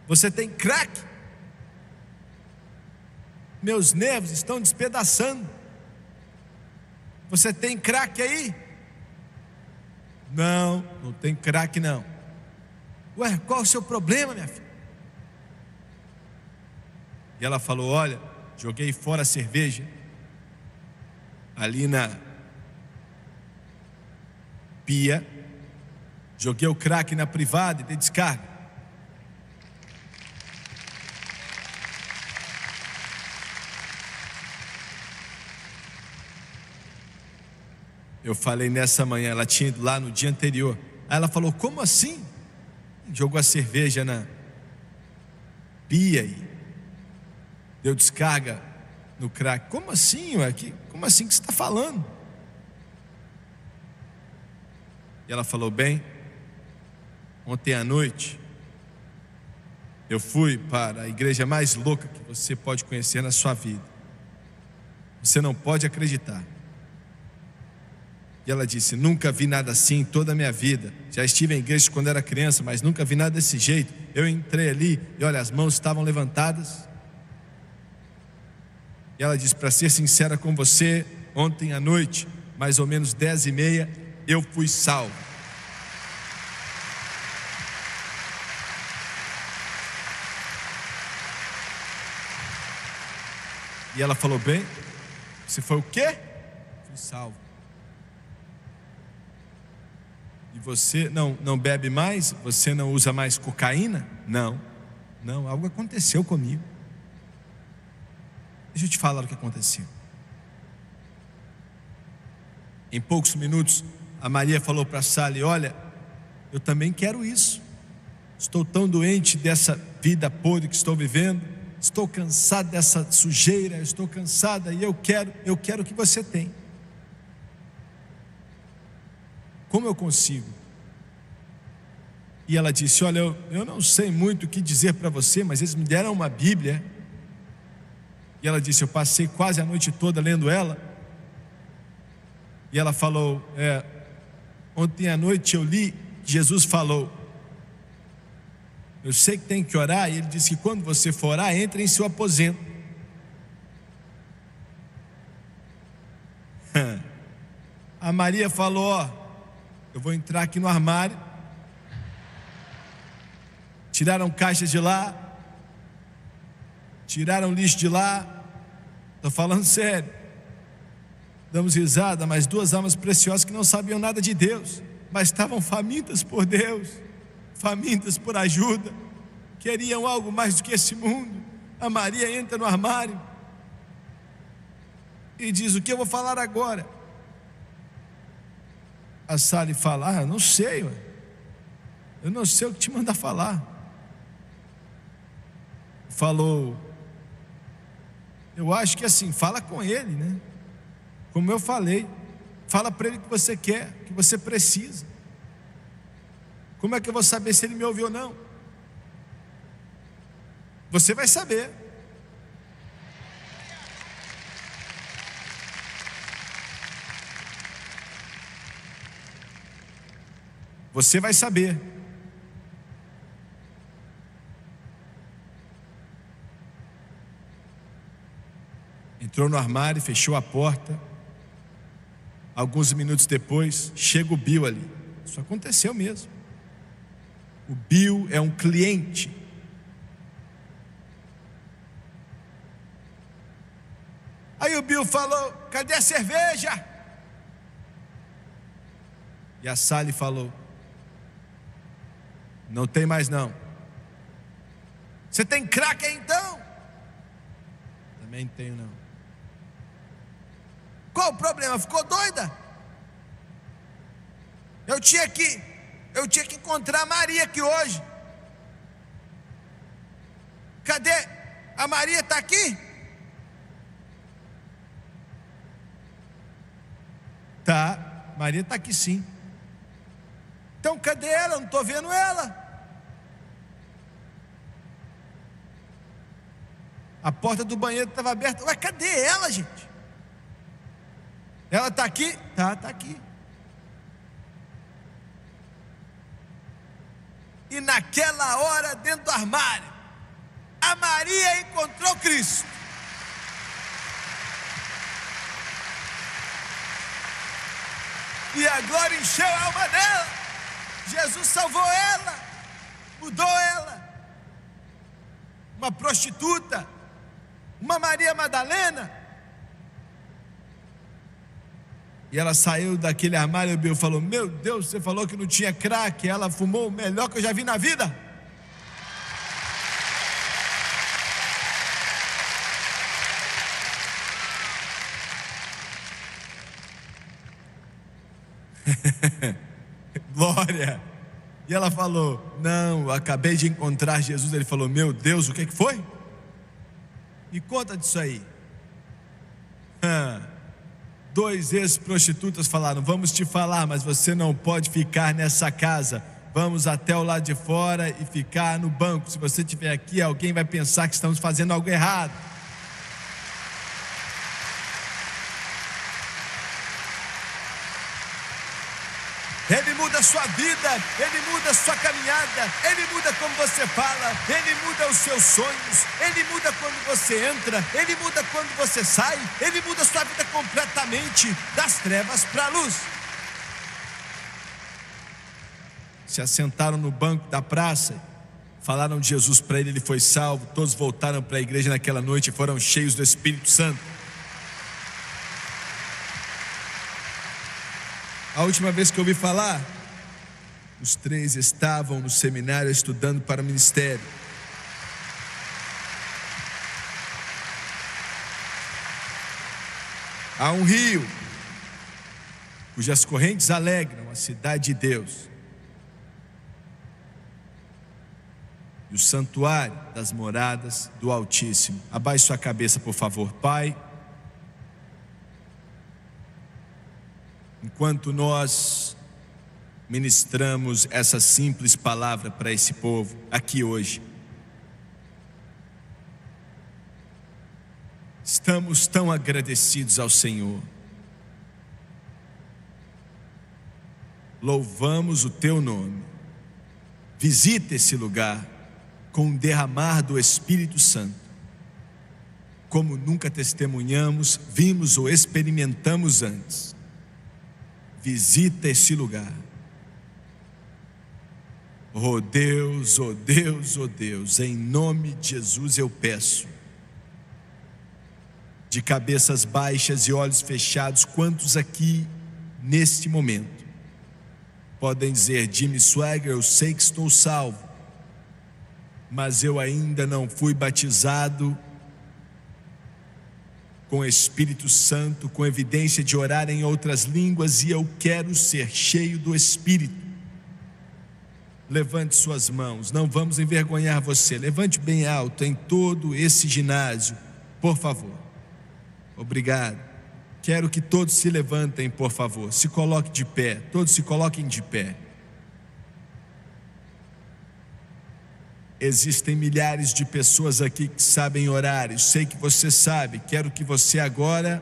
Você tem crack? Meus nervos estão despedaçando. Você tem crack aí? Não, não tem crack não. Ué, qual o seu problema, minha filha? E ela falou: olha, joguei fora a cerveja ali na pia, joguei o crack na privada e dei descarga. Eu falei nessa manhã, ela tinha ido lá no dia anterior. Aí ela falou: como assim? Jogou a cerveja na pia e deu descarga no crack. Como assim, ué? Como assim que você está falando? E ela falou: bem, ontem à noite eu fui para a igreja mais louca que você pode conhecer na sua vida. Você não pode acreditar. E ela disse: nunca vi nada assim em toda a minha vida. Já estive em igreja quando era criança, mas nunca vi nada desse jeito. Eu entrei ali e olha, as mãos estavam levantadas. E ela disse: para ser sincera com você, ontem à noite, mais ou menos 10h30, eu fui salvo. E ela falou: bem, você foi o quê? Fui salvo. E você não bebe mais? Você não usa mais cocaína? Não, algo aconteceu comigo. Deixa eu te falar o que aconteceu. Em poucos minutos, a Maria falou para Sally: olha, eu também quero isso. Estou tão doente dessa vida podre que estou vivendo. Estou cansado dessa sujeira, estou cansada e eu quero o que você tem. Como eu consigo? E ela disse: olha, eu não sei muito o que dizer para você, mas eles me deram uma Bíblia. E ela disse: eu passei quase a noite toda lendo ela. E ela falou: ontem à noite eu li, Jesus falou, eu sei que tem que orar. E ele disse que quando você for orar, entre em seu aposento. A Maria falou: eu vou entrar aqui no armário. Tiraram caixas de lá, tiraram lixo de lá. Estou falando sério. Damos risada, mas duas almas preciosas que não sabiam nada de Deus, mas estavam famintas por Deus, famintas por ajuda, queriam algo mais do que esse mundo. A Maria entra no armário e diz: o que eu vou falar agora? A Sally fala: não sei, eu não sei o que te mandar falar. Falou: eu acho que assim, fala com ele, né? Como eu falei, fala para ele o que você quer, o que você precisa. Como é que eu vou saber se ele me ouviu ou não? Você vai saber. Você vai saber. Entrou no armário, fechou a porta. Alguns minutos depois, chega o Bill ali. Isso aconteceu mesmo. O Bill é um cliente. Aí o Bill falou: cadê a cerveja? E a Sally falou: não tem mais não. Você tem crack aí então? Também tenho não. Qual o problema? Ficou doida? Eu tinha que encontrar a Maria aqui hoje. Cadê? A Maria está aqui? Tá, Maria está aqui sim. Então cadê ela? Eu não estou vendo ela. A porta do banheiro estava aberta. Ué, cadê ela, gente? Ela está aqui? Tá aqui. E naquela hora, dentro do armário, a Maria encontrou Cristo. E a glória encheu a alma dela. Jesus salvou ela, mudou ela. Uma prostituta, uma Maria Madalena. E ela saiu daquele armário e o Bill falou: meu Deus, você falou que não tinha crack. Ela fumou o melhor que eu já vi na vida. Glória. E ela falou: não, eu acabei de encontrar Jesus. Ele falou: meu Deus, o que foi? Me conta disso aí. 2 ex-prostitutas falaram: vamos te falar, mas você não pode ficar nessa casa. Vamos até o lado de fora e ficar no banco. Se você estiver aqui, alguém vai pensar que estamos fazendo algo errado. Ele muda a sua vida, Ele muda a sua caminhada, Ele muda como você fala, Ele muda os seus sonhos, Ele muda quando você entra, Ele muda quando você sai, Ele muda a sua vida completamente, das trevas para a luz. Se assentaram no banco da praça, falaram de Jesus para ele foi salvo, todos voltaram para a igreja naquela noite e foram cheios do Espírito Santo. A última vez que eu ouvi falar, os 3 estavam no seminário estudando para o ministério. Há um rio cujas correntes alegram a cidade de Deus e o santuário das moradas do Altíssimo. Abaixe sua cabeça, por favor. Pai, enquanto nós ministramos essa simples palavra para esse povo aqui hoje, estamos tão agradecidos ao Senhor. Louvamos o teu nome. Visita esse lugar com um derramar do Espírito Santo, como nunca testemunhamos, vimos ou experimentamos antes. Visita esse lugar. Oh Deus, oh Deus, oh Deus, em nome de Jesus eu peço, de cabeças baixas e olhos fechados, quantos aqui neste momento podem dizer: Jimmy Swaggart, eu sei que estou salvo, mas eu ainda não fui batizado com o Espírito Santo, com evidência de orar em outras línguas, e eu quero ser cheio do Espírito. Levante suas mãos, não vamos envergonhar você. Levante bem alto em todo esse ginásio, por favor. Obrigado. Quero que todos se levantem, por favor. Se coloquem de pé, todos se coloquem de pé. Existem milhares de pessoas aqui que sabem orar, eu sei que você sabe. Quero que você agora,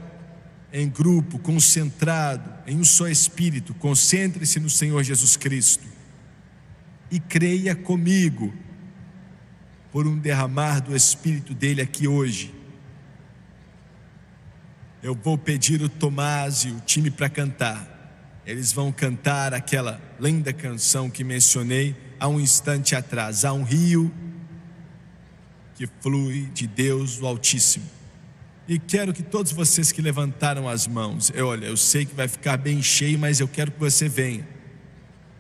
em grupo, concentrado, em um só Espírito, concentre-se no Senhor Jesus Cristo e creia comigo por um derramar do Espírito dele aqui hoje. Eu vou pedir o Tomás e o time para cantar. Eles vão cantar aquela linda canção que mencionei há um instante atrás. Há um rio que flui de Deus do Altíssimo. E quero que todos vocês que levantaram as mãos, eu sei que vai ficar bem cheio, mas eu quero que você venha.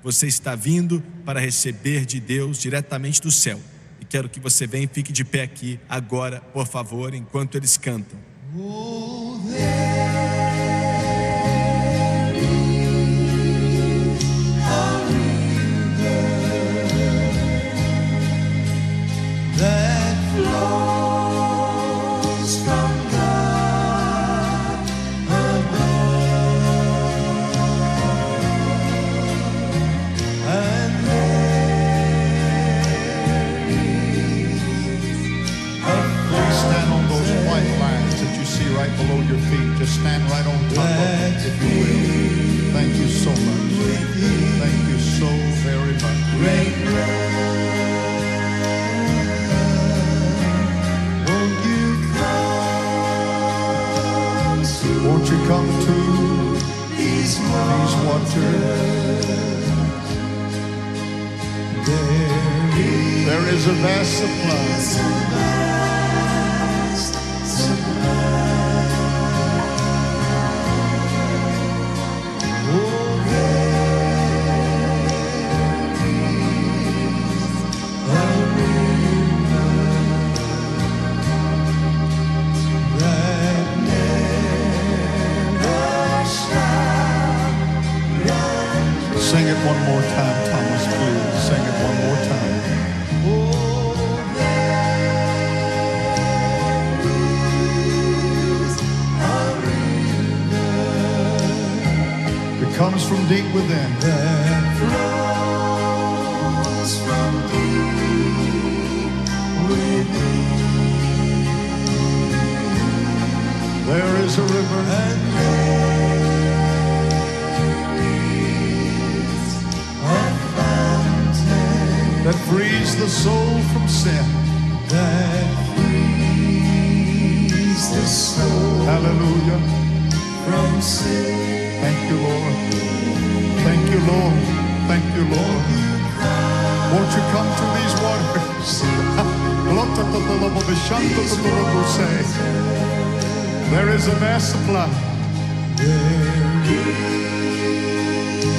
Você está vindo para receber de Deus diretamente do céu. E quero que você venha e fique de pé aqui agora, por favor, enquanto eles cantam. Below your feet, just stand right on top of it, if you will. Thank you so much. Thank you so very much. Won't you come to these waters? There is a vast supply. Sing it one more time, Thomas, please. Sing it one more time. It comes from deep within. That flows from deep within. There is a river. And there is frees the soul from sin. That frees the soul Hallelujah. from sin. Thank you, Lord. Thank you, Lord. Thank you, Lord. Won't you come to these waters? There is a vast supply. There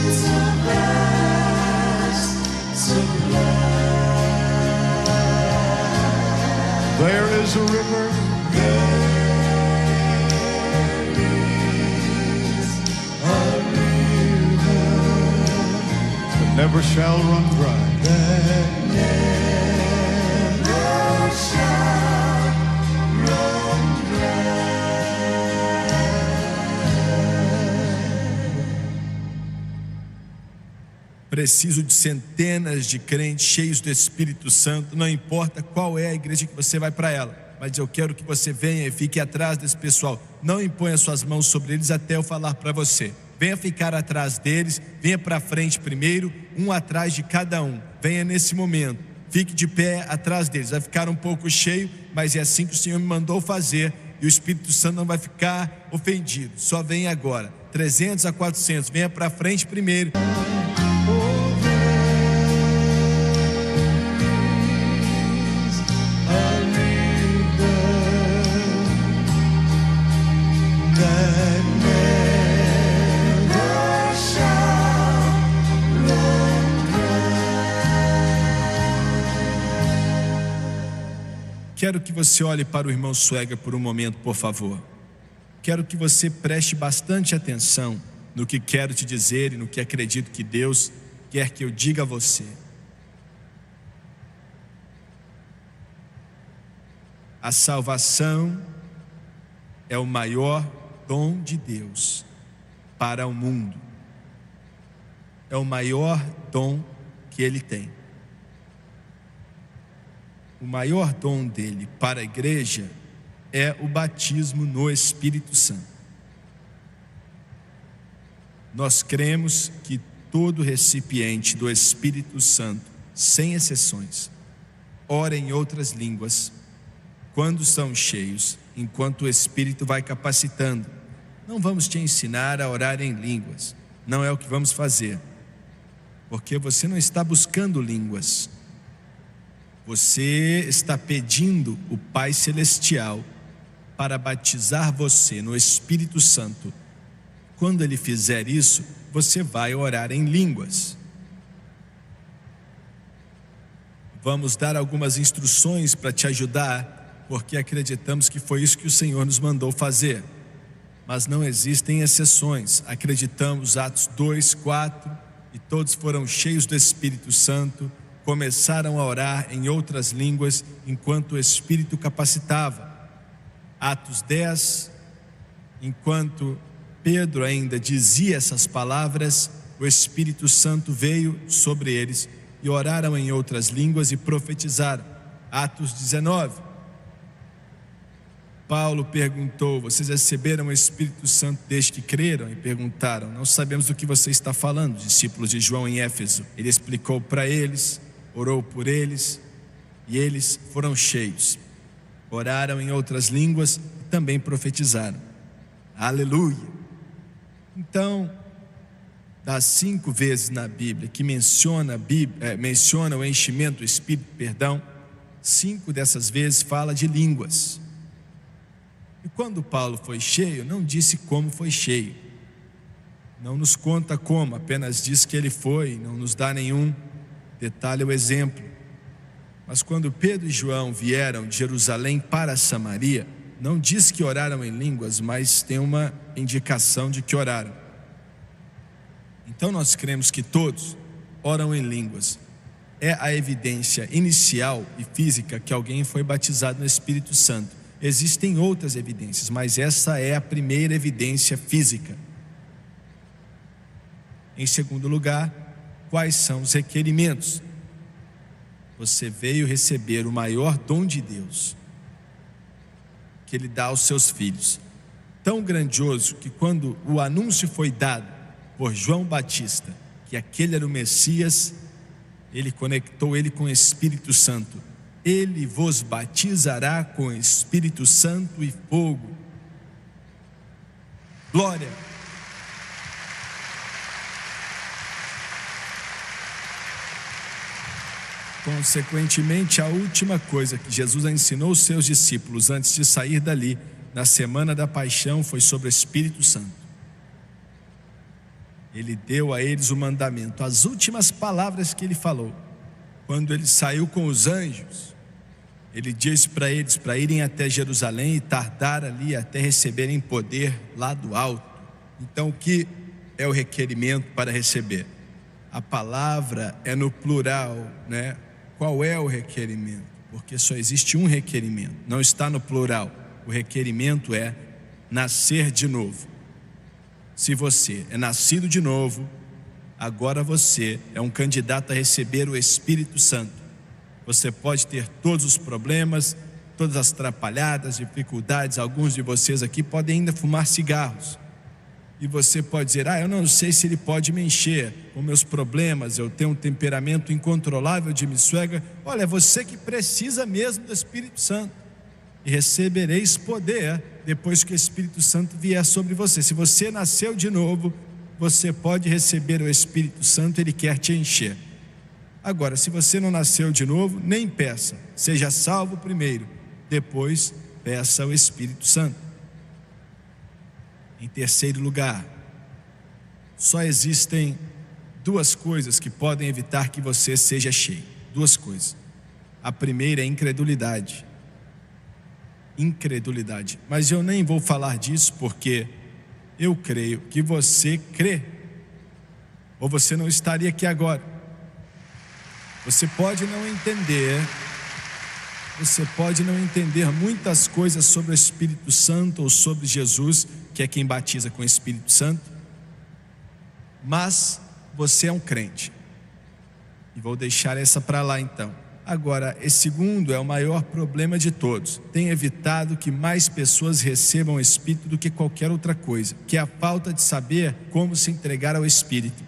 is a vast supply. There is a river. Never shall run dry. That never shall run Preciso de centenas de crentes cheios do Espírito Santo. Não importa qual é a igreja que você vai para ela, mas eu quero que você venha e fique atrás desse pessoal. Não imponha suas mãos sobre eles até eu falar para você. Venha ficar atrás deles, venha para frente primeiro, um atrás de cada um. Venha nesse momento, fique de pé atrás deles. Vai ficar um pouco cheio, mas é assim que o Senhor me mandou fazer, e o Espírito Santo não vai ficar ofendido. Só venha agora, 300 a 400, venha para frente primeiro. Quero que você olhe para o irmão Swagger por um momento, por favor. Quero que você preste bastante atenção no que quero te dizer e no que acredito que Deus quer que eu diga a você. A salvação é o maior dom de Deus para o mundo. É o maior dom que Ele tem. O maior dom dele para a igreja é o batismo no Espírito Santo. Nós cremos que todo recipiente do Espírito Santo, sem exceções, ora em outras línguas quando são cheios, enquanto o Espírito vai capacitando. Não vamos te ensinar a orar em línguas, não é o que vamos fazer, porque você não está buscando línguas. Você está pedindo o Pai Celestial para batizar você no Espírito Santo. Quando Ele fizer isso, você vai orar em línguas. Vamos dar algumas instruções para te ajudar, porque acreditamos que foi isso que o Senhor nos mandou fazer. Mas não existem exceções. Acreditamos, Atos 2, 4, e todos foram cheios do Espírito Santo, começaram a orar em outras línguas enquanto o Espírito capacitava. Atos 10, enquanto Pedro ainda dizia essas palavras, o Espírito Santo veio sobre eles e oraram em outras línguas e profetizaram. Atos 19, Paulo perguntou: vocês receberam o Espírito Santo desde que creram? E perguntaram: não sabemos do que você está falando, discípulos de João em Éfeso. Ele explicou para eles, orou por eles, e eles foram cheios. Oraram em outras línguas e também profetizaram. Aleluia! Então, das 5 vezes na Bíblia que menciona o enchimento do Espírito, 5 dessas vezes fala de línguas. E quando Paulo foi cheio, não disse como foi cheio. Não nos conta como, apenas diz que ele foi, não nos dá nenhum detalhe ou exemplo. Mas quando Pedro e João vieram de Jerusalém para Samaria, não diz que oraram em línguas, mas tem uma indicação de que oraram. Então nós cremos que todos oram em línguas. É a evidência inicial e física que alguém foi batizado no Espírito Santo. Existem outras evidências, mas essa é a primeira evidência física. Em segundo lugar, quais são os requerimentos? Você veio receber o maior dom de Deus, que Ele dá aos seus filhos. Tão grandioso que quando o anúncio foi dado por João Batista, que aquele era o Messias, Ele conectou ele com o Espírito Santo. Ele vos batizará com o Espírito Santo e fogo. Glória. Consequentemente, a última coisa que Jesus ensinou os seus discípulos antes de sair dali, na semana da paixão, foi sobre o Espírito Santo. Ele deu a eles o mandamento, as últimas palavras que ele falou. Quando ele saiu com os anjos, ele disse para eles para irem até Jerusalém e tardar ali até receberem poder lá do alto. Então, o que é o requerimento para receber? A palavra é no plural, né? Qual é o requerimento? Porque só existe um requerimento, não está no plural. O requerimento é nascer de novo. Se você é nascido de novo, agora você é um candidato a receber o Espírito Santo. Você pode ter todos os problemas, todas as atrapalhadas, dificuldades. Alguns de vocês aqui podem ainda fumar cigarros. E você pode dizer, eu não sei se ele pode me encher com meus problemas, eu tenho um temperamento incontrolável de miçuega. Olha, é você que precisa mesmo do Espírito Santo. E recebereis poder depois que o Espírito Santo vier sobre você. Se você nasceu de novo, você pode receber o Espírito Santo, ele quer te encher. Agora, se você não nasceu de novo, nem peça. Seja salvo primeiro, depois peça o Espírito Santo. Em terceiro lugar, só existem duas coisas que podem evitar que você seja cheio. Duas coisas. A primeira é incredulidade. Incredulidade. Mas eu nem vou falar disso porque eu creio que você crê, ou você não estaria aqui agora. Você pode não entender muitas coisas sobre o Espírito Santo ou sobre Jesus, que é quem batiza com o Espírito Santo, mas você é um crente. E vou deixar essa para lá então. Agora, esse segundo é o maior problema de todos. Tem evitado que mais pessoas recebam o Espírito do que qualquer outra coisa, que é a falta de saber como se entregar ao Espírito.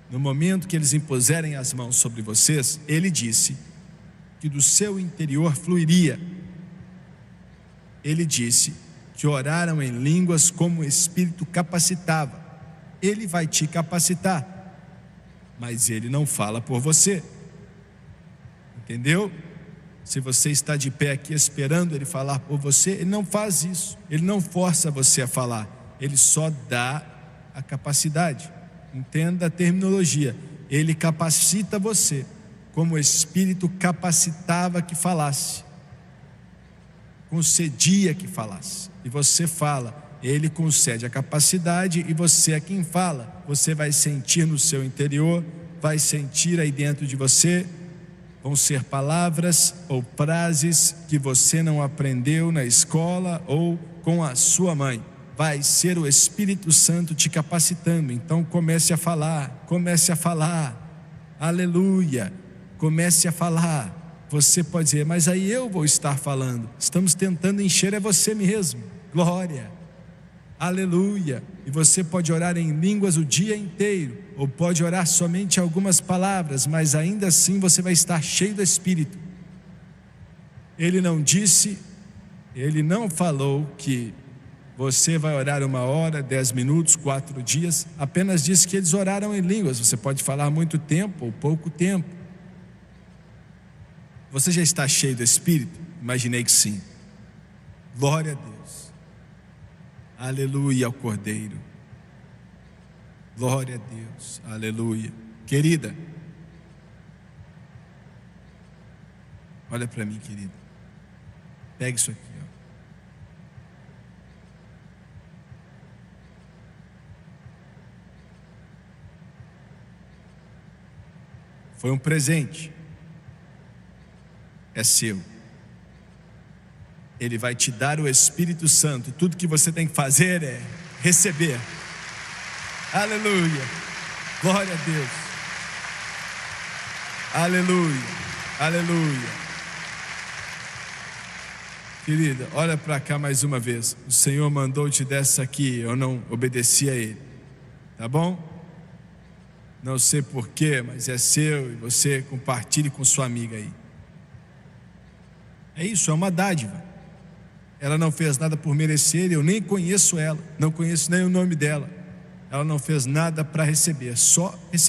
No momento que eles impuserem as mãos sobre vocês, ele disse que do seu interior fluiria. Ele disse que oraram em línguas como o Espírito capacitava. Ele vai te capacitar, mas ele não fala por você. Entendeu? Se você está de pé aqui esperando ele falar por você, ele não faz isso. Ele não força você a falar. Ele só dá a capacidade. Entenda a terminologia. Ele capacita você, como o Espírito capacitava que falasse, concedia que falasse. E você fala. Ele concede a capacidade e você é quem fala. Você vai sentir no seu interior, vai sentir aí dentro de você. Vão ser palavras ou frases que você não aprendeu na escola ou com a sua mãe. Vai ser o Espírito Santo te capacitando. Então comece a falar, aleluia, comece a falar. Você pode dizer, mas aí eu vou estar falando. Estamos tentando encher é você mesmo. Glória, aleluia. E você pode orar em línguas o dia inteiro, ou pode orar somente algumas palavras, mas ainda assim você vai estar cheio do Espírito. Ele não disse, ele não falou que você vai orar 1 hora, 10 minutos, 4 dias. Apenas disse que eles oraram em línguas. Você pode falar muito tempo ou pouco tempo. Você já está cheio do Espírito? Imaginei que sim. Glória a Deus. Aleluia ao Cordeiro. Glória a Deus. Aleluia. Querida, olha para mim, querida. Pega isso aqui, ó. Foi um presente. É seu. Ele vai te dar o Espírito Santo. Tudo que você tem que fazer é receber. Aleluia. Glória a Deus. Aleluia. Aleluia. Querida, olha para cá mais uma vez. O Senhor mandou te dessa aqui. Eu não obedeci a Ele. Tá bom? Não sei porquê, mas é seu e você compartilhe com sua amiga aí. É isso, é uma dádiva. Ela não fez nada por merecer, eu nem conheço ela, não conheço nem o nome dela. Ela não fez nada para receber, só recebeu.